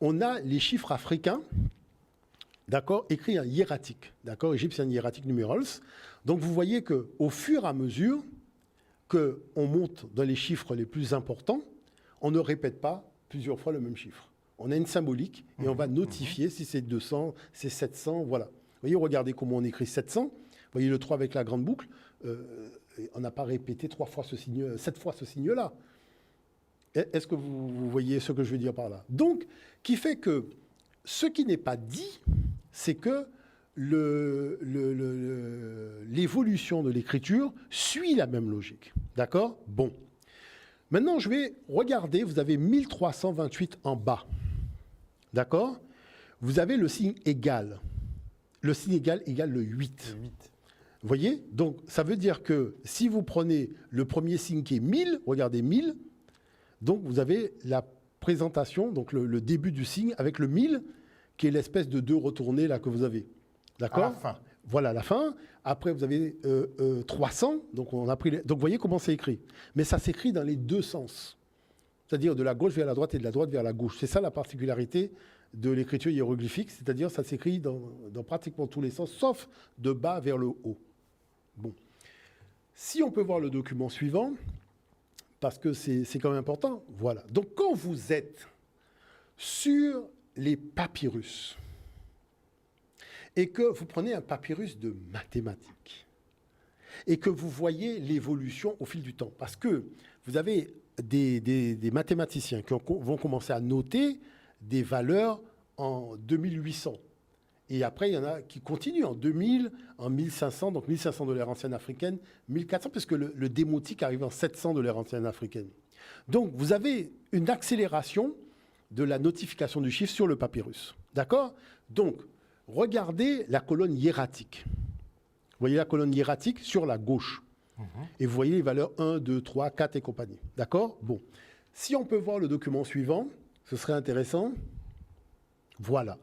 on a les chiffres africains, d'accord, écrits en hiératique, d'accord, Egyptian Hieratic Numerals. Donc, vous voyez qu'au fur et à mesure qu'on monte dans les chiffres les plus importants, on ne répète pas plusieurs fois le même chiffre. On a une symbolique et on va notifier si c'est 200, c'est 700, voilà. Vous voyez, regardez comment on écrit 700. Vous voyez le 3 avec la grande boucle. On n'a pas répété 7 fois ce signe-là. Est-ce que vous voyez ce que je veux dire par là? Donc, qui fait que ce qui n'est pas dit, c'est que l'évolution de l'écriture suit la même logique. D'accord? Bon. Maintenant, je vais regarder, vous avez 1328 en bas. D'accord? Vous avez le signe égal. Le signe égal égale le 8. Vous voyez? Donc, ça veut dire que si vous prenez le premier signe qui est 1000, regardez 1000, donc vous avez la présentation, donc le début du signe avec le 1000, qui est l'espèce de 2 retourné là que vous avez. D'accord? À la fin. Voilà, la fin. Après, vous avez 300. Donc, on a pris donc, vous voyez comment c'est écrit. Mais ça s'écrit dans les deux sens. C'est-à-dire de la gauche vers la droite et de la droite vers la gauche. C'est ça la particularité de l'écriture hiéroglyphique. C'est-à-dire ça s'écrit dans pratiquement tous les sens, sauf de bas vers le haut. Bon. Si on peut voir le document suivant, parce que c'est quand même important. Voilà. Donc, quand vous êtes sur les papyrus, et que vous prenez un papyrus de mathématiques et que vous voyez l'évolution au fil du temps. Parce que vous avez des mathématiciens qui vont commencer à noter des valeurs en 2800. Et après, il y en a qui continuent en 2000, en 1500, donc 1500 de l'ère ancienne africaine, 1400, puisque le démotique arrive en 700 de l'ère ancienne africaine. Donc, vous avez une accélération de la notification du chiffre sur le papyrus. D'accord? Donc, regardez la colonne hiératique. Vous voyez la colonne hiératique sur la gauche. Et vous voyez les valeurs 1, 2, 3, 4 et compagnie. D'accord? Bon. Si on peut voir le document suivant, ce serait intéressant. Voilà.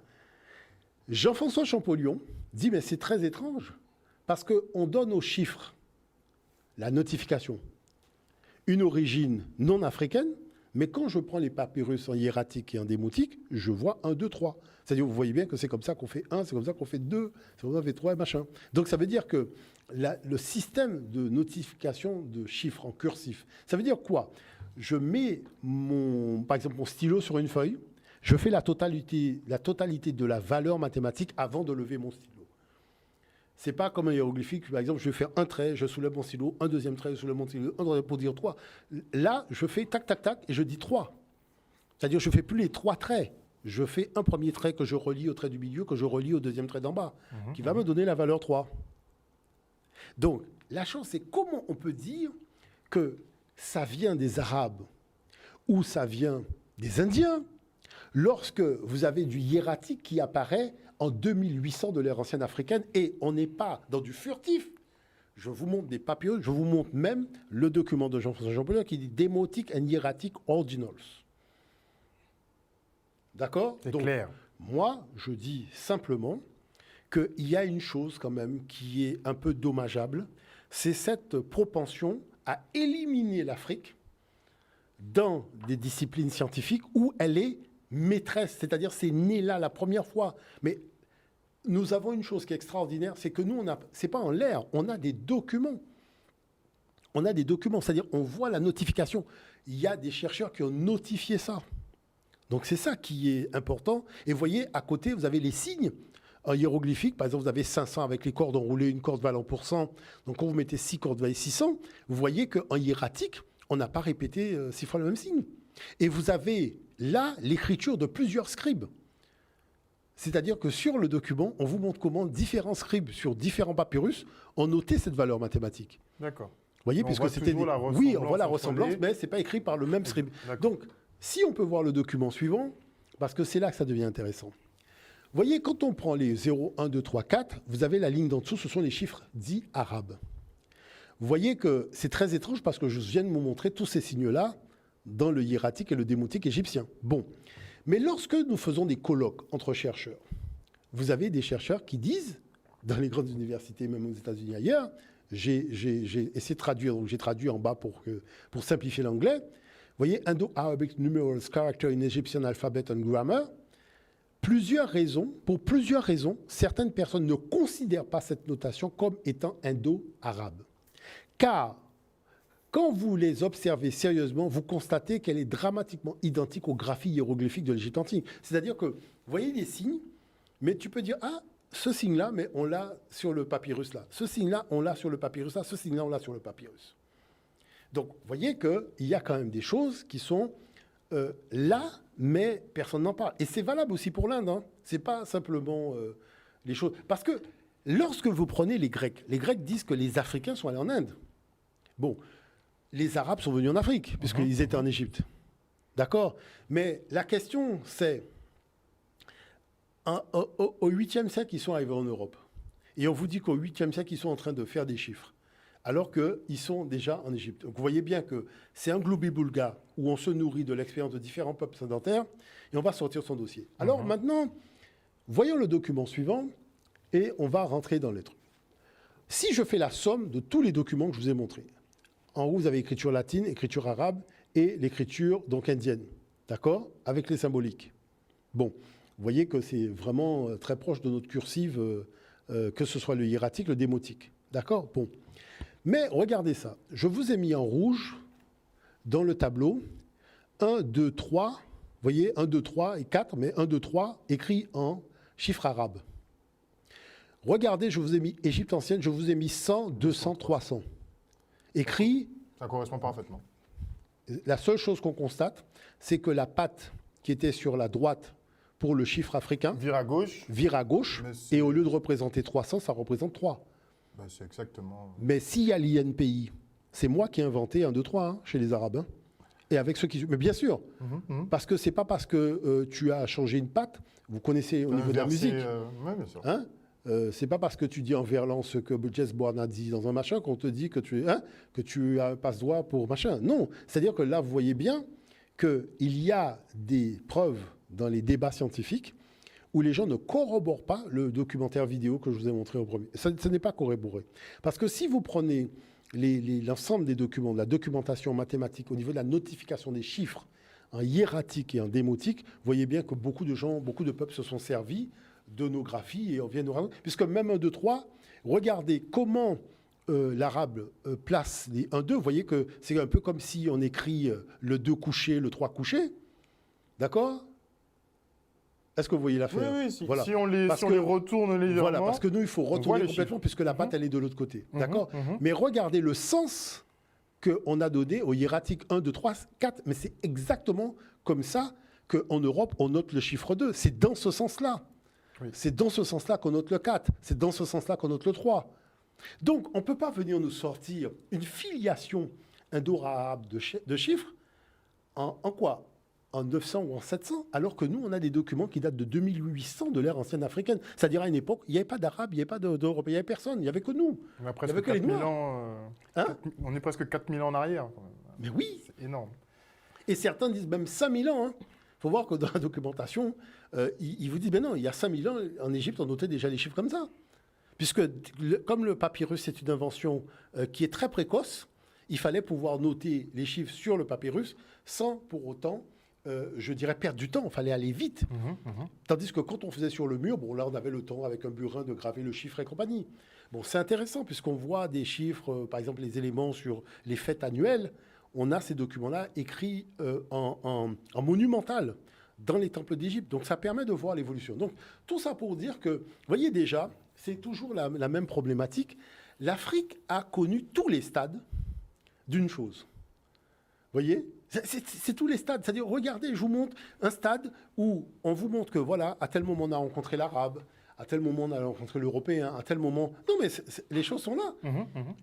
Jean-François Champollion dit, mais c'est très étrange, parce qu'on donne aux chiffres, la notification, une origine non africaine, mais quand je prends les papyrus en hiératique et en démotique, je vois 1, 2, 3. C'est-à-dire, vous voyez bien que c'est comme ça qu'on fait 1, c'est comme ça qu'on fait 2, c'est comme ça qu'on fait 3, machin. Donc, ça veut dire que le système de notification de chiffres en cursif, ça veut dire quoi? Je mets, par exemple, mon stylo sur une feuille, je fais la totalité de la valeur mathématique avant de lever mon stylo. C'est pas comme un hiéroglyphique. Par exemple, je vais faire un trait, je soulève mon stylo, un deuxième trait, je soulève mon stylo, un troisième pour dire 3. Là, je fais tac, tac, tac, et je dis 3. C'est-à-dire, je ne fais plus les 3 traits. Je fais un premier trait que je relie au trait du milieu, que je relie au deuxième trait d'en bas, qui va me donner la valeur 3. Donc, la chose, c'est comment on peut dire que ça vient des Arabes ou ça vient des Indiens lorsque vous avez du hiératique qui apparaît en 2800 de l'ère ancienne africaine et on n'est pas dans du furtif. Je vous montre des papyrus, je vous montre même le document de Jean-François Champollion qui dit Demotic and Hieratic Originals. D'accord ? C'est Donc, clair. moi, je dis simplement qu'il y a une chose quand même qui est un peu dommageable, c'est cette propension à éliminer l'Afrique dans des disciplines scientifiques où elle est maîtresse, c'est-à-dire c'est né là la première fois. Mais nous avons une chose qui est extraordinaire, c'est que nous, c'est pas en l'air, on a des documents. On a des documents, c'est-à-dire on voit la notification. Il y a des chercheurs qui ont notifié ça. Donc c'est ça qui est important. Et vous voyez, à côté, vous avez les signes. En hiéroglyphique, par exemple, vous avez 500 avec les cordes enroulées, une corde valant pour 100. Donc quand vous mettez 6 cordes valant 600, vous voyez qu'en hiératique, on n'a pas répété 6 fois le même signe. Et vous avez là l'écriture de plusieurs scribes. C'est-à-dire que sur le document, on vous montre comment différents scribes sur différents papyrus ont noté cette valeur mathématique. D'accord. Vous voyez, On puisque voit c'était toujours la oui, on voit la ressemblance entre ressemblance, les- mais c'est pas écrit par le même scribe. D'accord. Donc, si on peut voir le document suivant, parce que c'est là que ça devient intéressant. Vous voyez, quand on prend les 0, 1, 2, 3, 4, vous avez la ligne d'en dessous, ce sont les chiffres dits arabes. Vous voyez que c'est très étrange parce que je viens de vous montrer tous ces signes-là dans le hiératique et le démotique égyptien. Bon. Mais lorsque nous faisons des colloques entre chercheurs, vous avez des chercheurs qui disent, dans les grandes universités, même aux États-Unis ailleurs, j'ai essayé de traduire, donc j'ai traduit en bas pour simplifier l'anglais. Vous voyez, Indo-Arabic Numerals Character in Egyptian Alphabet and Grammar. Pour plusieurs raisons, certaines personnes ne considèrent pas cette notation comme étant indo-arabe. Car, quand vous les observez sérieusement, vous constatez qu'elle est dramatiquement identique aux graphies hiéroglyphiques de l'Égypte antique. C'est-à-dire que vous voyez des signes, mais tu peux dire, ah, ce signe-là, mais on l'a sur le papyrus là. Ce signe-là, on l'a sur le papyrus là. Ce signe-là, on l'a sur le papyrus. Donc, vous voyez qu'il y a quand même des choses qui sont là, mais personne n'en parle. Et c'est valable aussi pour l'Inde. Hein. Ce n'est pas simplement les choses. Parce que lorsque vous prenez les Grecs disent que les Africains sont allés en Inde. Bon, les Arabes sont venus en Afrique, puisqu'ils étaient en Égypte. D'accord ? Mais la question, c'est, au 8e siècle, ils sont arrivés en Europe. Et on vous dit qu'au 8e siècle, ils sont en train de faire des chiffres, alors qu'ils sont déjà en Égypte. Donc vous voyez bien que c'est un globi-boulga où on se nourrit de l'expérience de différents peuples sédentaires, et on va sortir son dossier. Alors maintenant, voyons le document suivant, et on va rentrer dans les trucs. Si je fais la somme de tous les documents que je vous ai montrés, en haut, vous avez écriture latine, écriture arabe et l'écriture donc indienne, d'accord, avec les symboliques. Bon, vous voyez que c'est vraiment très proche de notre cursive, que ce soit le hiératique, le démotique, d'accord. Bon, mais regardez ça. Je vous ai mis en rouge dans le tableau 1, 2, 3. Vous voyez, 1, 2, 3 et 4, mais 1, 2, 3 écrit en chiffres arabes. Regardez, je vous ai mis Égypte ancienne, je vous ai mis 100, 200, 300. Écrit. Ça correspond parfaitement. La seule chose qu'on constate, c'est que la patte qui était sur la droite pour le chiffre africain Vire à gauche. vire à gauche, et au lieu de représenter 300, ça représente 3. Bah, c'est exactement. Mais s'il y a l'INPI, c'est moi qui ai inventé 1, 2, 3 hein, chez les Arabes. Hein. Et avec ceux qui. Mais bien sûr, parce que c'est pas parce que tu as changé une patte, vous connaissez au niveau de la musique. Oui, bien sûr. Hein, c'est pas parce que tu dis en verlan ce que Jess Bourne a dit dans un machin qu'on te dit que tu as un passe-droit pour machin. Non, c'est-à-dire que là, vous voyez bien qu'il y a des preuves dans les débats scientifiques où les gens ne corroborent pas le documentaire vidéo que je vous ai montré au premier. Ce n'est pas corroboré. Parce que si vous prenez l'ensemble des documents, de la documentation mathématique au niveau de la notification des chiffres en hiératique et en démotique, vous voyez bien que beaucoup de gens, beaucoup de peuples se sont servis de nos graphies et on vient nous raconter. Puisque même 1, 2, 3, regardez comment l'arabe place les 1, 2. Vous voyez que c'est un peu comme si on écrit le 2 couché, le 3 couché. D'accord ? Est-ce que vous voyez l'affaire? Oui, si, Voilà. si on les retourne légèrement. Voilà, parce que nous, il faut retourner les complètement chiffres. puisque la patte, elle est de l'autre côté. D'accord? mhm. Mais regardez le sens qu'on a donné au hiératique 1, 2, 3, 4. Mais c'est exactement comme ça qu'en Europe, on note le chiffre 2. C'est dans ce sens-là. Oui. C'est dans ce sens-là qu'on note le 4. C'est dans ce sens-là qu'on note le 3. Donc, on ne peut pas venir nous sortir une filiation indo-arabe de chiffres en quoi? En 900 ou en 700, alors que nous, on a des documents qui datent de 2800 de l'ère ancienne africaine. C'est-à-dire à une époque, il n'y avait pas d'Arabes, il n'y avait pas d'Européens, il n'y avait personne, il n'y avait que nous. On a Il y presque avait que les 4000 Noirs. ans. Hein? On est presque 4000 ans en arrière. Mais oui, C'est énorme. et certains disent même 5000 ans. Il faut voir que dans la documentation, ils vous disent, ben non, il y a 5000 ans, en Égypte, on notait déjà les chiffres comme ça. Puisque comme le papyrus, c'est une invention qui est très précoce, il fallait pouvoir noter les chiffres sur le papyrus sans pour autant, je dirais, perdre du temps. Il fallait aller vite. Tandis que quand on faisait sur le mur, bon, là, on avait le temps avec un burin de graver le chiffre et compagnie. Bon, c'est intéressant puisqu'on voit des chiffres, par exemple, les éléments sur les fêtes annuelles. On a ces documents-là écrits en monumental dans les temples d'Égypte. Donc, ça permet de voir l'évolution. Donc, tout ça pour dire que, vous voyez déjà, c'est toujours la même problématique. L'Afrique a connu tous les stades d'une chose. Vous voyez? C'est tous les stades. C'est-à-dire, regardez, je vous montre un stade où on vous montre que, voilà, à tel moment, on a rencontré l'Arabe, à tel moment, on a rencontré l'Européen, à tel moment... Non, mais les choses sont là.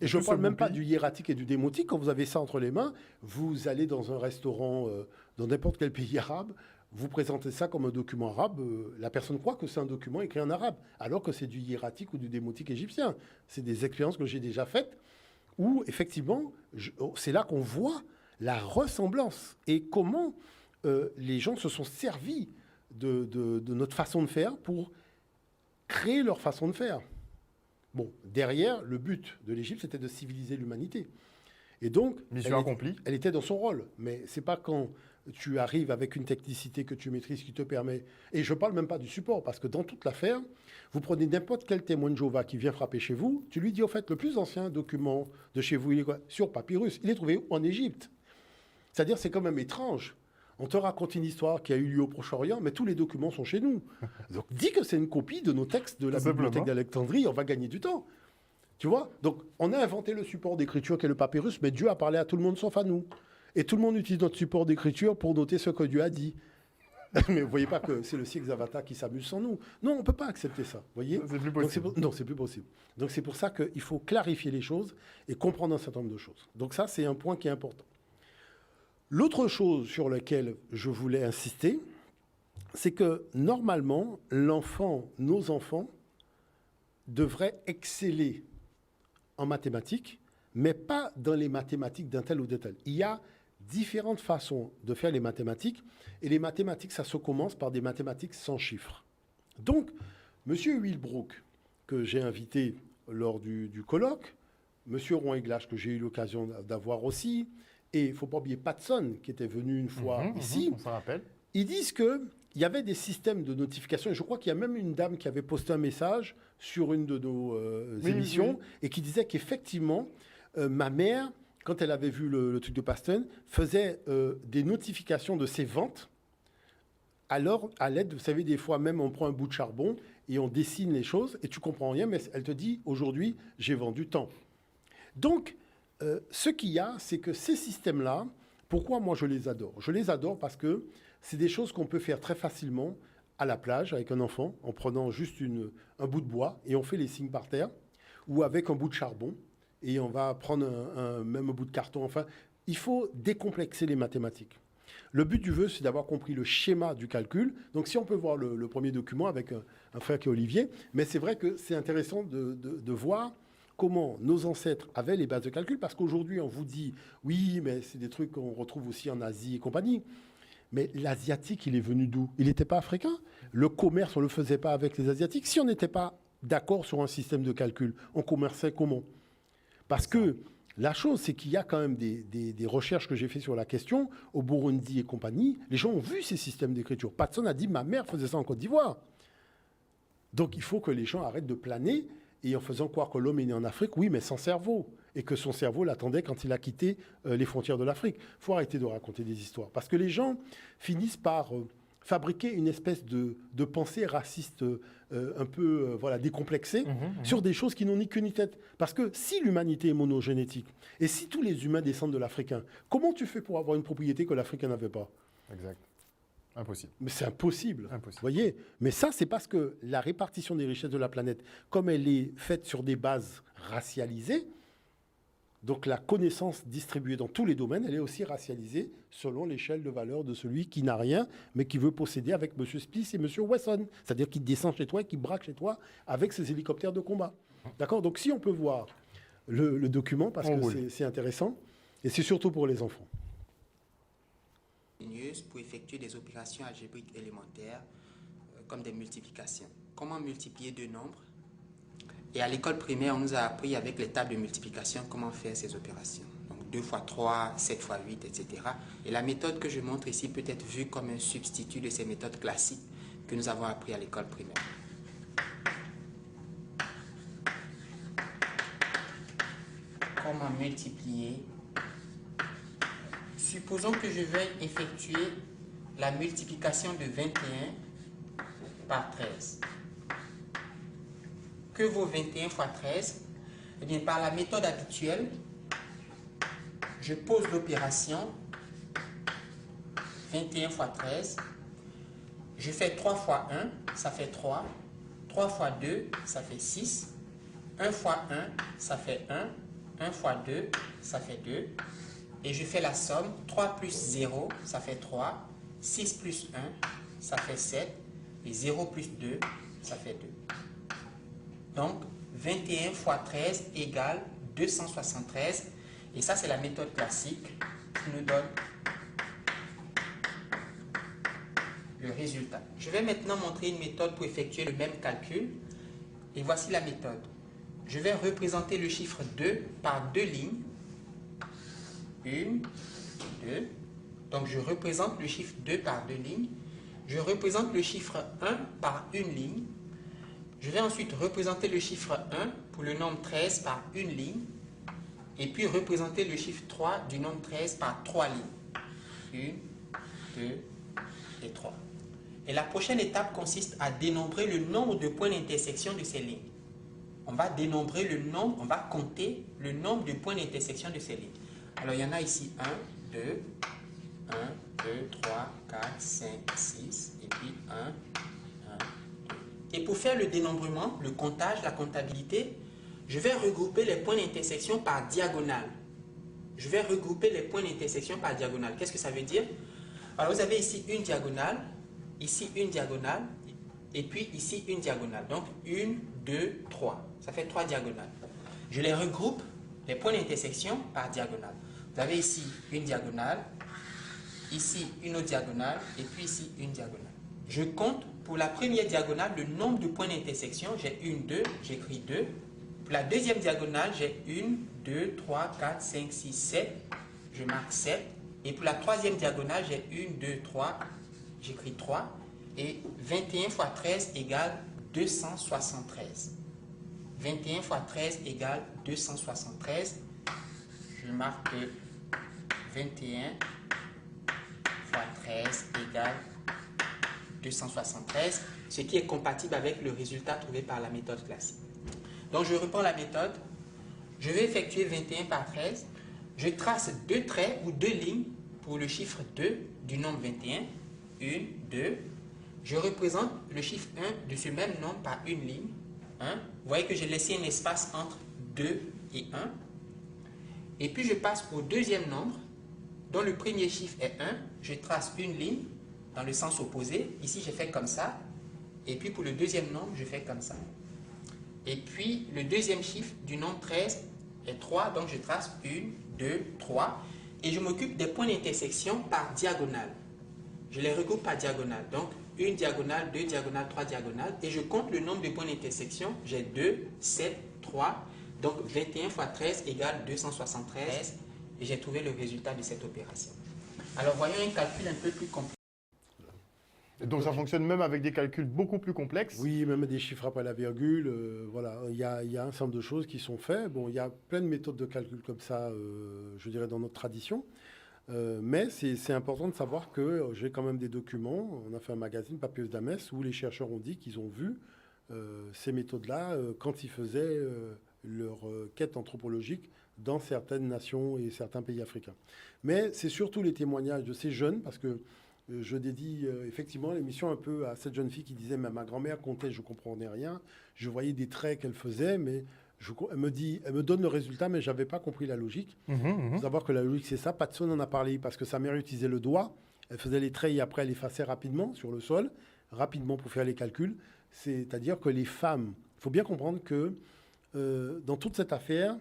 Et je ne parle même pas du hiératique et du démotique. Quand vous avez ça entre les mains, vous allez dans un restaurant, dans n'importe quel pays arabe, vous présentez ça comme un document arabe, la personne croit que c'est un document écrit en arabe, alors que c'est du hiératique ou du démotique égyptien. C'est des expériences que j'ai déjà faites, où, effectivement, c'est là qu'on voit la ressemblance et comment les gens se sont servis de notre façon de faire pour créer leur façon de faire. Bon, derrière, le but de l'Égypte, c'était de civiliser l'humanité. Et donc, Mission accomplie. Elle était dans son rôle. Mais c'est pas quand tu arrives avec une technicité que tu maîtrises qui te permet... Et je parle même pas du support, parce que dans toute l'affaire, vous prenez n'importe quel témoin de Jéhovah qui vient frapper chez vous, tu lui dis, au fait, le plus ancien document de chez vous, il est quoi? Sur papyrus. Il est trouvé où? En Égypte. C'est-à-dire, c'est quand même étrange. On te raconte une histoire qui a eu lieu au Proche-Orient, mais tous les documents sont chez nous. Donc, dis que c'est une copie de nos textes de la bibliothèque d'Alexandrie, on va gagner du temps. Tu vois? Donc, on a inventé le support d'écriture qui est le papyrus, mais Dieu a parlé à tout le monde sauf à nous. Et tout le monde utilise notre support d'écriture pour noter ce que Dieu a dit. Mais vous ne voyez pas que c'est le siècle Zavata qui s'amuse sans nous. Non, on ne peut pas accepter ça. Voyez? C'est plus possible. Non, c'est plus possible. Donc, c'est pour ça qu'il faut clarifier les choses et comprendre un certain nombre de choses. Donc, ça, c'est un point qui est important. L'autre chose sur laquelle je voulais insister, c'est que normalement, nos enfants, devraient exceller en mathématiques, mais pas dans les mathématiques d'un tel ou d'un tel. Il y a différentes façons de faire les mathématiques, et les mathématiques, ça se commence par des mathématiques sans chiffres. Donc, M. Wilbrook, que j'ai invité lors du colloque, M. Rouen-Eglache, que j'ai eu l'occasion d'avoir aussi, et il ne faut pas oublier Patson, qui était venu une fois ici, on s'en rappelle. Ils disent qu'il y avait des systèmes de notification, et je crois qu'il y a même une dame qui avait posté un message sur une de nos émissions, et qui disait qu'effectivement, ma mère, quand elle avait vu le truc de Patson, faisait des notifications de ses ventes, alors à l'aide, vous savez, des fois même on prend un bout de charbon et on dessine les choses, et tu comprends rien, mais elle te dit, aujourd'hui, j'ai vendu tant. Donc, ce qu'il y a, c'est que ces systèmes-là, pourquoi moi je les adore? Je les adore parce que c'est des choses qu'on peut faire très facilement à la plage avec un enfant, en prenant juste un bout de bois et on fait les signes par terre, ou avec un bout de charbon, et on va prendre même un bout de carton. Enfin, il faut décomplexer les mathématiques. Le but du vœu, c'est d'avoir compris le schéma du calcul. Donc, si on peut voir le premier document avec un frère qui est Olivier, mais c'est vrai que c'est intéressant de voir comment nos ancêtres avaient les bases de calcul, parce qu'aujourd'hui, on vous dit, oui, mais c'est des trucs qu'on retrouve aussi en Asie et compagnie. Mais l'Asiatique, il est venu d'où? Il n'était pas africain. Le commerce, on ne le faisait pas avec les Asiatiques. Si on n'était pas d'accord sur un système de calcul, on commerçait comment? Parce que la chose, c'est qu'il y a quand même des recherches que j'ai faites sur la question, au Burundi et compagnie, les gens ont vu ces systèmes d'écriture. Patson a dit, ma mère faisait ça en Côte d'Ivoire. Donc, il faut que les gens arrêtent de planer et en faisant croire que l'homme est né en Afrique, oui, mais sans cerveau, et que son cerveau l'attendait quand il a quitté les frontières de l'Afrique. Il faut arrêter de raconter des histoires, parce que les gens finissent par fabriquer une espèce de pensée raciste un peu voilà, décomplexée sur des choses qui n'ont ni queue ni tête. Parce que si l'humanité est monogénétique, et si tous les humains descendent de l'Africain, comment tu fais pour avoir une propriété que l'Africain n'avait pas? Exact. Impossible. Mais c'est impossible. Impossible. Voyez. Mais ça, c'est parce que la répartition des richesses de la planète, comme elle est faite sur des bases racialisées, donc la connaissance distribuée dans tous les domaines, elle est aussi racialisée selon l'échelle de valeur de celui qui n'a rien, mais qui veut posséder avec M. Spliss et M. Wesson. C'est-à-dire qu'il descend chez toi et qui braque chez toi avec ses hélicoptères de combat. D'accord? Donc si on peut voir le document, parce que c'est intéressant, et c'est surtout pour les enfants. Pour effectuer des opérations algébriques élémentaires comme des multiplications. Comment multiplier deux nombres? Et à l'école primaire, on nous a appris avec les tables de multiplication comment faire ces opérations. Donc 2 fois 3, 7 fois 8, etc. Et la méthode que je montre ici peut être vue comme un substitut de ces méthodes classiques que nous avons appris à l'école primaire. Comment multiplier? Supposons que je veuille effectuer la multiplication de 21 par 13. Que vaut 21 fois 13? Eh bien, par la méthode habituelle, je pose l'opération 21 fois 13. Je fais 3 fois 1, ça fait 3. 3 fois 2, ça fait 6. 1 fois 1, ça fait 1. 1 fois 2, ça fait 2. Et je fais la somme. 3 plus 0, ça fait 3. 6 plus 1, ça fait 7. Et 0 plus 2, ça fait 2. Donc, 21 fois 13 égale 273. Et ça, c'est la méthode classique qui nous donne le résultat. Je vais maintenant montrer une méthode pour effectuer le même calcul. Et voici la méthode. Je vais représenter le chiffre 2 par deux lignes. 1, 2. Donc, je représente le chiffre 2 par deux lignes. Je représente le chiffre 1 par une ligne. Je vais ensuite représenter le chiffre 1 pour le nombre 13 par une ligne. Et puis représenter le chiffre 3 du nombre 13 par trois lignes. 1, 2 et 3. Et la prochaine étape consiste à dénombrer le nombre de points d'intersection de ces lignes. On va dénombrer le nombre, on va compter le nombre de points d'intersection de ces lignes. Alors il y en a ici 1, 2, 1, 2, 3, 4, 5, 6, et puis 1, 1, 2. Et pour faire le dénombrement, le comptage, la comptabilité, je vais regrouper les points d'intersection par diagonale. Je vais regrouper les points d'intersection par diagonale. Qu'est-ce que ça veut dire? Alors vous avez ici une diagonale, et puis ici une diagonale. Donc 1, 2, 3. Ça fait 3 diagonales. Je les regroupe, les points d'intersection, par diagonale. Vous avez ici une diagonale, ici une autre diagonale, et puis ici une diagonale. Je compte pour la première diagonale le nombre de points d'intersection. J'ai 1, 2, j'écris 2. Pour la deuxième diagonale, j'ai 1, 2, 3, 4, 5, 6, 7. Je marque 7. Et pour la troisième diagonale, j'ai 1, 2, 3. J'écris 3. Et 21 fois 13 égale 273. 21 fois 13 égale 273. Je marque 21 fois 13 égale 273, ce qui est compatible avec le résultat trouvé par la méthode classique. Donc je reprends la méthode. Je vais effectuer 21 par 13. Je trace deux traits ou deux lignes pour le chiffre 2 du nombre 21. 1, 2. Je représente le chiffre 1 de ce même nombre par une ligne. 1. Vous voyez que j'ai laissé un espace entre 2 et 1. Et puis je passe au deuxième nombre, dont le premier chiffre est 1. Je trace une ligne dans le sens opposé. Ici, j'ai fait comme ça. Et puis pour le deuxième nombre, je fais comme ça. Et puis le deuxième chiffre du nombre 13 est 3. Donc je trace 1, 2, 3. Et je m'occupe des points d'intersection par diagonale. Je les regroupe par diagonale. Donc une diagonale, deux diagonales, trois diagonales. Et je compte le nombre de points d'intersection. J'ai 2, 7, 3. Donc 21 fois 13 égale 273. Et j'ai trouvé le résultat de cette opération. Alors voyons un calcul un peu plus complexe. Et donc ça fonctionne même avec des calculs beaucoup plus complexes. Oui, même des chiffres après la virgule. Voilà, il y a un certain nombre de choses qui sont faites. Bon, il y a plein de méthodes de calcul comme ça, je dirais, dans notre tradition. Mais c'est important de savoir que j'ai quand même des documents. On a fait un magazine, Papyrus d'Amès, où les chercheurs ont dit qu'ils ont vu ces méthodes-là quand ils faisaient leur quête anthropologique dans certaines nations et certains pays africains. Mais c'est surtout les témoignages de ces jeunes, parce que je dédie effectivement l'émission un peu à cette jeune fille qui disait « Ma grand-mère comptait, je ne comprenais rien. Je voyais des traits qu'elle faisait, mais elle me donne le résultat, mais je n'avais pas compris la logique. Il faut savoir que la logique, c'est ça. Patson en a parlé parce que sa mère utilisait le doigt. Elle faisait les traits et après, elle effaçait rapidement sur le sol, rapidement pour faire les calculs. C'est-à-dire que les femmes, il faut bien comprendre que dans toute cette affaire,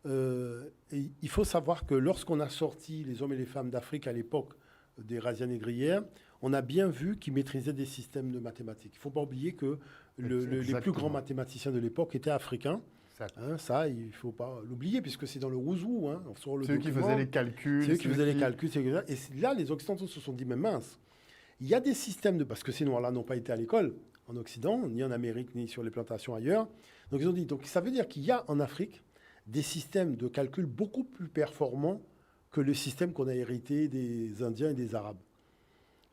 il faut savoir que lorsqu'on a sorti les hommes et les femmes d'Afrique à l'époque des razzias négrières, on a bien vu qu'ils maîtrisaient des systèmes de mathématiques. Il ne faut pas oublier que les plus grands mathématiciens de l'époque étaient africains. Hein, ça, il ne faut pas l'oublier, puisque c'est dans le Wouzou. Hein, c'est eux qui faisaient les calculs. C'est eux qui faisaient les calculs. Et là, les Occidentaux se sont dit, mais mince, il y a des systèmes de... Parce que ces Noirs-là n'ont pas été à l'école en Occident, ni en Amérique, ni sur les plantations ailleurs. Donc, ils ont dit, donc ça veut dire qu'il y a en Afrique des systèmes de calcul beaucoup plus performants que le système qu'on a hérité des Indiens et des Arabes.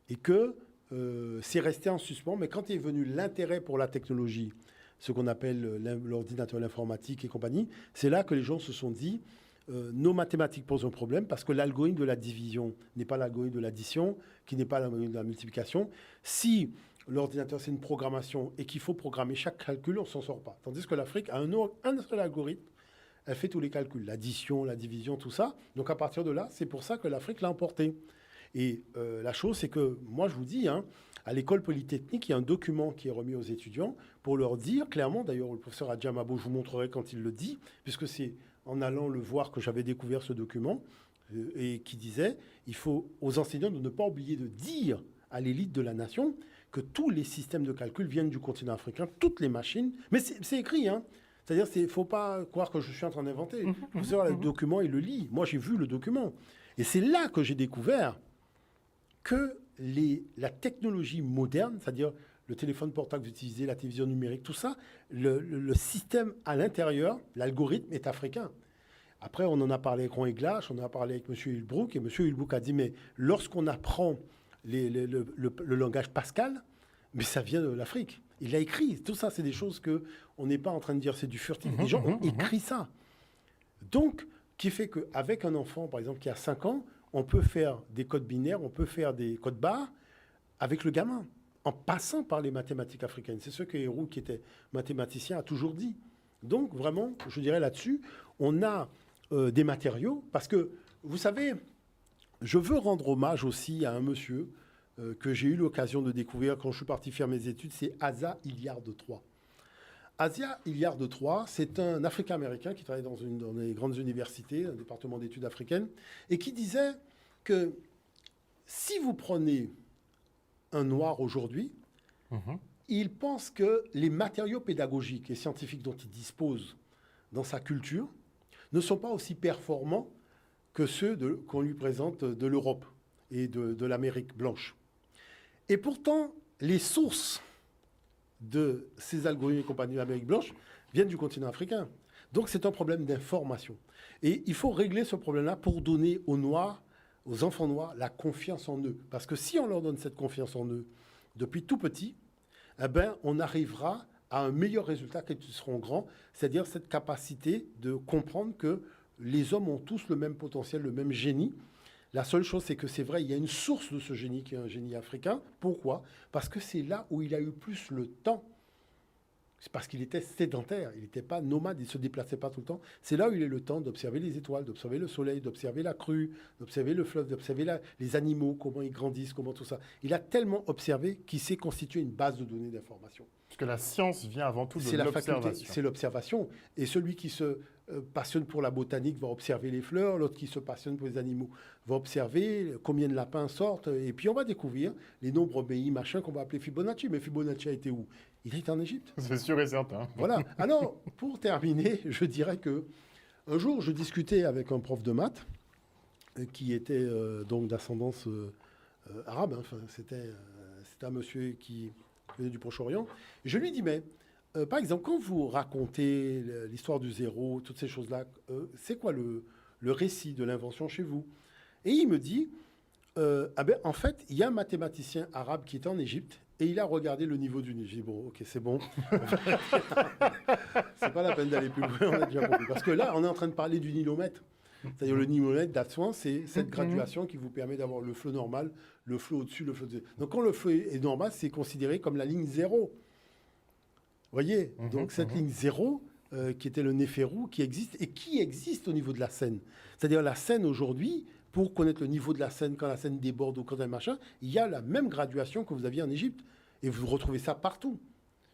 Et que c'est resté en suspens. Mais quand est venu l'intérêt pour la technologie, ce qu'on appelle l'ordinateur, l'informatique et compagnie, c'est là que les gens se sont dit nos mathématiques posent un problème parce que l'algorithme de la division n'est pas l'algorithme de l'addition, qui n'est pas l'algorithme de la multiplication. Si l'ordinateur, c'est une programmation et qu'il faut programmer chaque calcul, on ne s'en sort pas. Tandis que l'Afrique a un seul algorithme, elle fait tous les calculs, l'addition, la division, tout ça. Donc à partir de là, c'est pour ça que l'Afrique l'a emporté. Et la chose, c'est que moi, je vous dis, hein, à l'école polytechnique, il y a un document qui est remis aux étudiants pour leur dire clairement, d'ailleurs, le professeur Adjamabo, je vous montrerai quand il le dit, puisque c'est en allant le voir que j'avais découvert ce document, et qui disait, il faut aux enseignants de ne pas oublier de dire à l'élite de la nation que tous les systèmes de calcul viennent du continent africain, toutes les machines, mais c'est écrit, hein. C'est-à-dire, il ne faut pas croire que je suis en train d'inventer. Le professeur a le document, il le lit. Moi, j'ai vu le document. Et c'est là que j'ai découvert que la technologie moderne, c'est-à-dire le téléphone portable que vous utilisez, la télévision numérique, tout ça, le système à l'intérieur, l'algorithme est africain. Après, on en a parlé avec Ron Eglache, on en a parlé avec M. Hilbrook, et M. Hilbrook a dit, mais lorsqu'on apprend le langage Pascal, mais ça vient de l'Afrique. Il l'a écrit. Tout ça, c'est des choses qu'on n'est pas en train de dire c'est du furtif. Les gens ont écrit ça. Donc, qui fait qu'avec un enfant, par exemple, qui a 5 ans, on peut faire des codes binaires, on peut faire des codes barres avec le gamin, en passant par les mathématiques africaines. C'est ce que Héroux, qui était mathématicien, a toujours dit. Donc, vraiment, je dirais là-dessus, on a des matériaux, parce que, vous savez, je veux rendre hommage aussi à un monsieur que j'ai eu l'occasion de découvrir quand je suis parti faire mes études, c'est Asa Hilliard III. Asa Hilliard III, c'est un Africain-Américain qui travaille dans les grandes universités, un département d'études africaines, et qui disait que si vous prenez un Noir aujourd'hui, il pense que les matériaux pédagogiques et scientifiques dont il dispose dans sa culture ne sont pas aussi performants que ceux qu'on lui présente de l'Europe et de l'Amérique blanche. Et pourtant, les sources de ces algorithmes et compagnie de l'Amérique blanche viennent du continent africain. Donc c'est un problème d'information. Et il faut régler ce problème-là pour donner aux Noirs, aux enfants noirs, la confiance en eux. Parce que si on leur donne cette confiance en eux depuis tout petit, eh ben, on arrivera à un meilleur résultat quand ils seront grands, c'est-à-dire cette capacité de comprendre que les hommes ont tous le même potentiel, le même génie. La seule chose, c'est que c'est vrai, il y a une source de ce génie qui est un génie africain. Pourquoi ? Parce que c'est là où il a eu plus le temps. C'est parce qu'il était sédentaire, il n'était pas nomade, il ne se déplaçait pas tout le temps. C'est là où il a eu le temps d'observer les étoiles, d'observer le soleil, d'observer la crue, d'observer le fleuve, d'observer les animaux, comment ils grandissent, comment tout ça. Il a tellement observé qu'il s'est constitué une base de données d'information. Parce que la science vient avant tout de l'observation. C'est l'observation. Et celui qui se passionne pour la botanique va observer les fleurs, l'autre qui se passionne pour les animaux va observer combien de lapins sortent, et puis on va découvrir les nombres BI, machin, qu'on va appeler Fibonacci. Mais Fibonacci a été où ? Il est en Égypte. C'est sûr et certain. Voilà. Alors, pour terminer, je dirais que un jour, je discutais avec un prof de maths qui était donc d'ascendance arabe. Hein. Enfin, c'était un monsieur qui venait du Proche-Orient. Je lui dis, mais par exemple, quand vous racontez l'histoire du zéro, toutes ces choses-là, c'est quoi le récit de l'invention chez vous ? Et il me dit, ah ben, en fait, il y a un mathématicien arabe qui était en Égypte et il a regardé le niveau du Nil. J'ai dit, bon, ok, c'est bon. C'est pas la peine d'aller plus loin, on a déjà compris. Parce que là, on est en train de parler du nilomètre. C'est-à-dire le nilomètre d'Atsouan, c'est cette graduation qui vous permet d'avoir le flot normal, le flot au-dessus, le flot au-dessus. Donc quand le flot est normal, c'est considéré comme la ligne 0. Vous voyez? Donc cette ligne 0, qui était le Néférou, qui existe au niveau de la Seine. C'est-à-dire la Seine aujourd'hui, pour connaître le niveau de la Seine, quand la Seine déborde ou quand un machin, il y a la même graduation que vous aviez en Égypte. Et vous retrouvez ça partout. Vous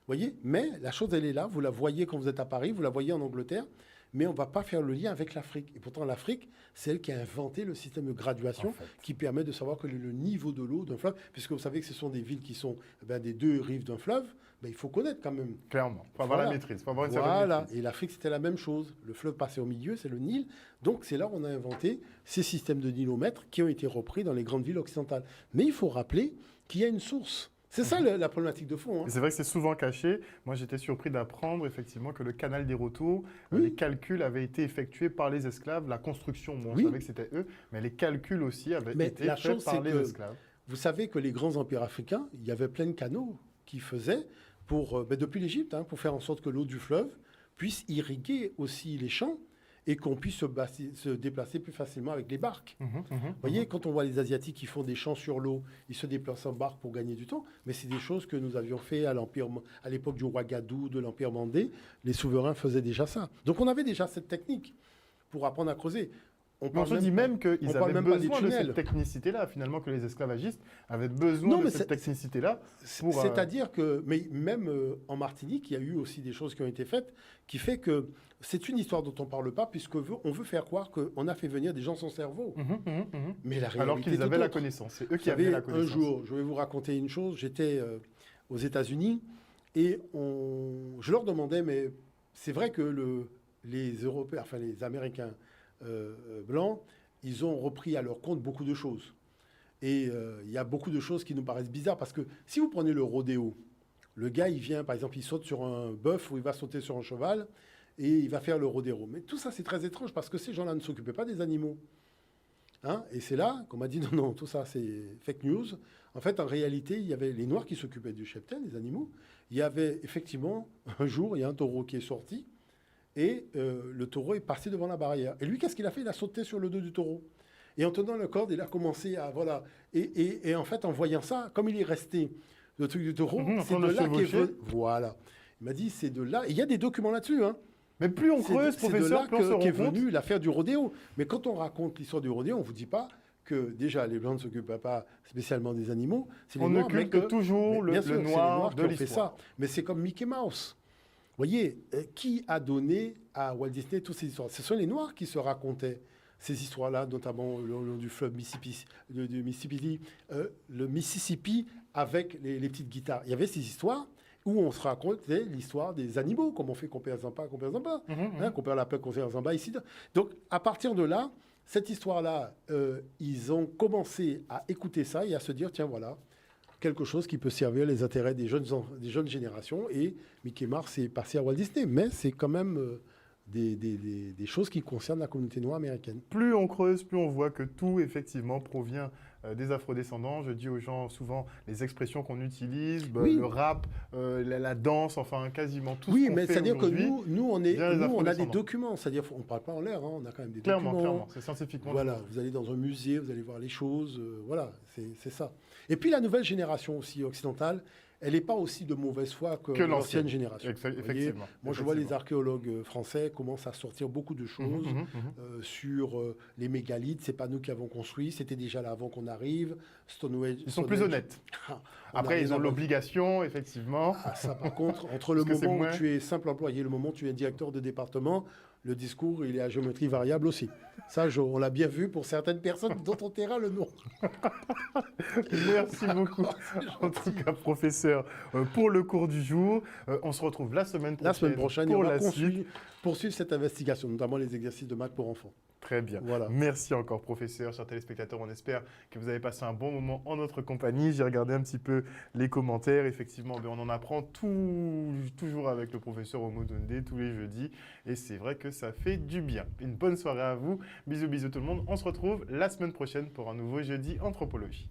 voyez? Mais la chose, elle est là. Vous la voyez quand vous êtes à Paris, vous la voyez en Angleterre. Mais on ne va pas faire le lien avec l'Afrique. Et pourtant, l'Afrique, c'est elle qui a inventé le système de graduation qui permet de savoir quel est le niveau de l'eau d'un fleuve. Puisque vous savez que ce sont des villes qui sont des deux rives d'un fleuve. Ben, il faut connaître quand même. Clairement. Il faut avoir la maîtrise. Il faut avoir une certaine maîtrise. Et l'Afrique, c'était la même chose. Le fleuve passait au milieu, c'est le Nil. Donc, c'est là qu'on a inventé ces systèmes de nilomètres qui ont été repris dans les grandes villes occidentales. Mais il faut rappeler qu'il y a une source. C'est ça la problématique de fond. Hein. C'est vrai que c'est souvent caché. Moi, j'étais surpris d'apprendre effectivement que le canal des retours, les calculs avaient été effectués par les esclaves. La construction, on savait que c'était eux, mais les calculs aussi avaient été faits par les esclaves. Vous savez que les grands empires africains, il y avait plein de canaux qui faisaient, depuis l'Égypte, pour faire en sorte que l'eau du fleuve puisse irriguer aussi les champs et qu'on puisse se déplacer plus facilement avec les barques. Vous voyez, quand on voit les Asiatiques qui font des champs sur l'eau, ils se déplacent en barque pour gagner du temps, mais c'est des choses que nous avions fait à l'époque du roi Gadou, de l'Empire mandé. Les souverains faisaient déjà ça. Donc on avait déjà cette technique pour apprendre à creuser. On se dit même qu'ils avaient besoin de cette technicité-là, finalement, que les esclavagistes avaient besoin de cette technicité-là. C'est-à-dire que, mais même en Martinique, il y a eu aussi des choses qui ont été faites qui fait que c'est une histoire dont on ne parle pas, puisqu'on veut faire croire qu'on a fait venir des gens sans cerveau. Mais la réalité alors qu'ils avaient la connaissance. C'est eux qui avaient la connaissance. Un jour, je vais vous raconter une chose. J'étais aux États-Unis et je leur demandais, mais c'est vrai que les Européens, enfin les Américains, blancs, ils ont repris à leur compte beaucoup de choses. Et il y a beaucoup de choses qui nous paraissent bizarres parce que si vous prenez le rodéo, le gars, il vient, par exemple, il saute sur un bœuf ou il va sauter sur un cheval et il va faire le rodéo. Mais tout ça, c'est très étrange parce que ces gens-là ne s'occupaient pas des animaux. Et c'est là qu'on m'a dit non, tout ça, c'est fake news. En fait, en réalité, il y avait les Noirs qui s'occupaient du cheptel, des animaux. Il y avait effectivement, un jour, il y a un taureau qui est sorti. Et le taureau est passé devant la barrière. Et lui, qu'est-ce qu'il a fait? Il a sauté sur le dos du taureau. Et en tenant le corde, il a commencé à... Voilà. Et en fait, en voyant ça, comme il est resté, le truc du taureau, c'est de là qu'est venu... Voilà. Il m'a dit, c'est de là... Et il y a des documents là-dessus. Mais plus on creuse, professeur, plus on se rend compte. C'est de là qu'est venue l'affaire du rodéo. Mais quand on raconte l'histoire du rodéo, on ne vous dit pas que déjà, les Blancs ne s'occupaient pas spécialement des animaux. On occulte toujours le noir de l'histoire. Mais c'est comme Mickey Mouse. Vous voyez, qui a donné à Walt Disney toutes ces histoires? Ce sont les Noirs qui se racontaient ces histoires-là, notamment le long du fleuve Mississippi, le Mississippi avec les petites guitares. Il y avait ces histoires où on se racontait l'histoire des animaux, comme on fait compère Zampa, compère Lapin, compère Zamba, ici. Donc, à partir de là, cette histoire-là, ils ont commencé à écouter ça et à se dire, tiens, voilà, quelque chose qui peut servir les intérêts des jeunes générations. Et Mickey Mouse est passé à Walt Disney. Mais c'est quand même des choses qui concernent la communauté noire américaine. Plus on creuse, plus on voit que tout, effectivement, provient des afrodescendants. Je dis aux gens souvent les expressions qu'on utilise, le rap, la danse, enfin quasiment tout ce qu'on fait. Oui, mais c'est-à-dire que nous, on a des documents. C'est-à-dire qu'on ne parle pas en l'air, on a quand même des documents. Clairement, c'est scientifiquement. Voilà, vous allez dans un musée, vous allez voir les choses. Voilà, c'est ça. Et puis la nouvelle génération aussi occidentale, elle n'est pas aussi de mauvaise foi que l'ancienne génération. Effectivement. Moi, je vois les archéologues français commencent à sortir beaucoup de choses sur les mégalithes. C'est pas nous qui avons construit, c'était déjà là avant qu'on arrive. Stonehenge. Ils sont plus honnêtes. Après, ils ont l'obligation, effectivement. Ça, par contre, entre le moment où tu es simple employé et le moment où tu es directeur de département, le discours, il est à géométrie variable aussi. Ça, on l'a bien vu pour certaines personnes dont on taira le nom. Merci beaucoup, en tout cas, professeur, pour le cours du jour. On se retrouve la semaine prochaine pour la suite. Poursuivre cette investigation, notamment les exercices de maths pour enfants. Très bien. Voilà. Merci encore, professeur. Chers téléspectateurs, on espère que vous avez passé un bon moment en notre compagnie. J'ai regardé un petit peu les commentaires. Effectivement, on en apprend toujours avec le professeur Omodonde tous les jeudis. Et c'est vrai que ça fait du bien. Une bonne soirée à vous Bisous, bisous tout le monde. On se retrouve la semaine prochaine pour un nouveau jeudi anthropologie.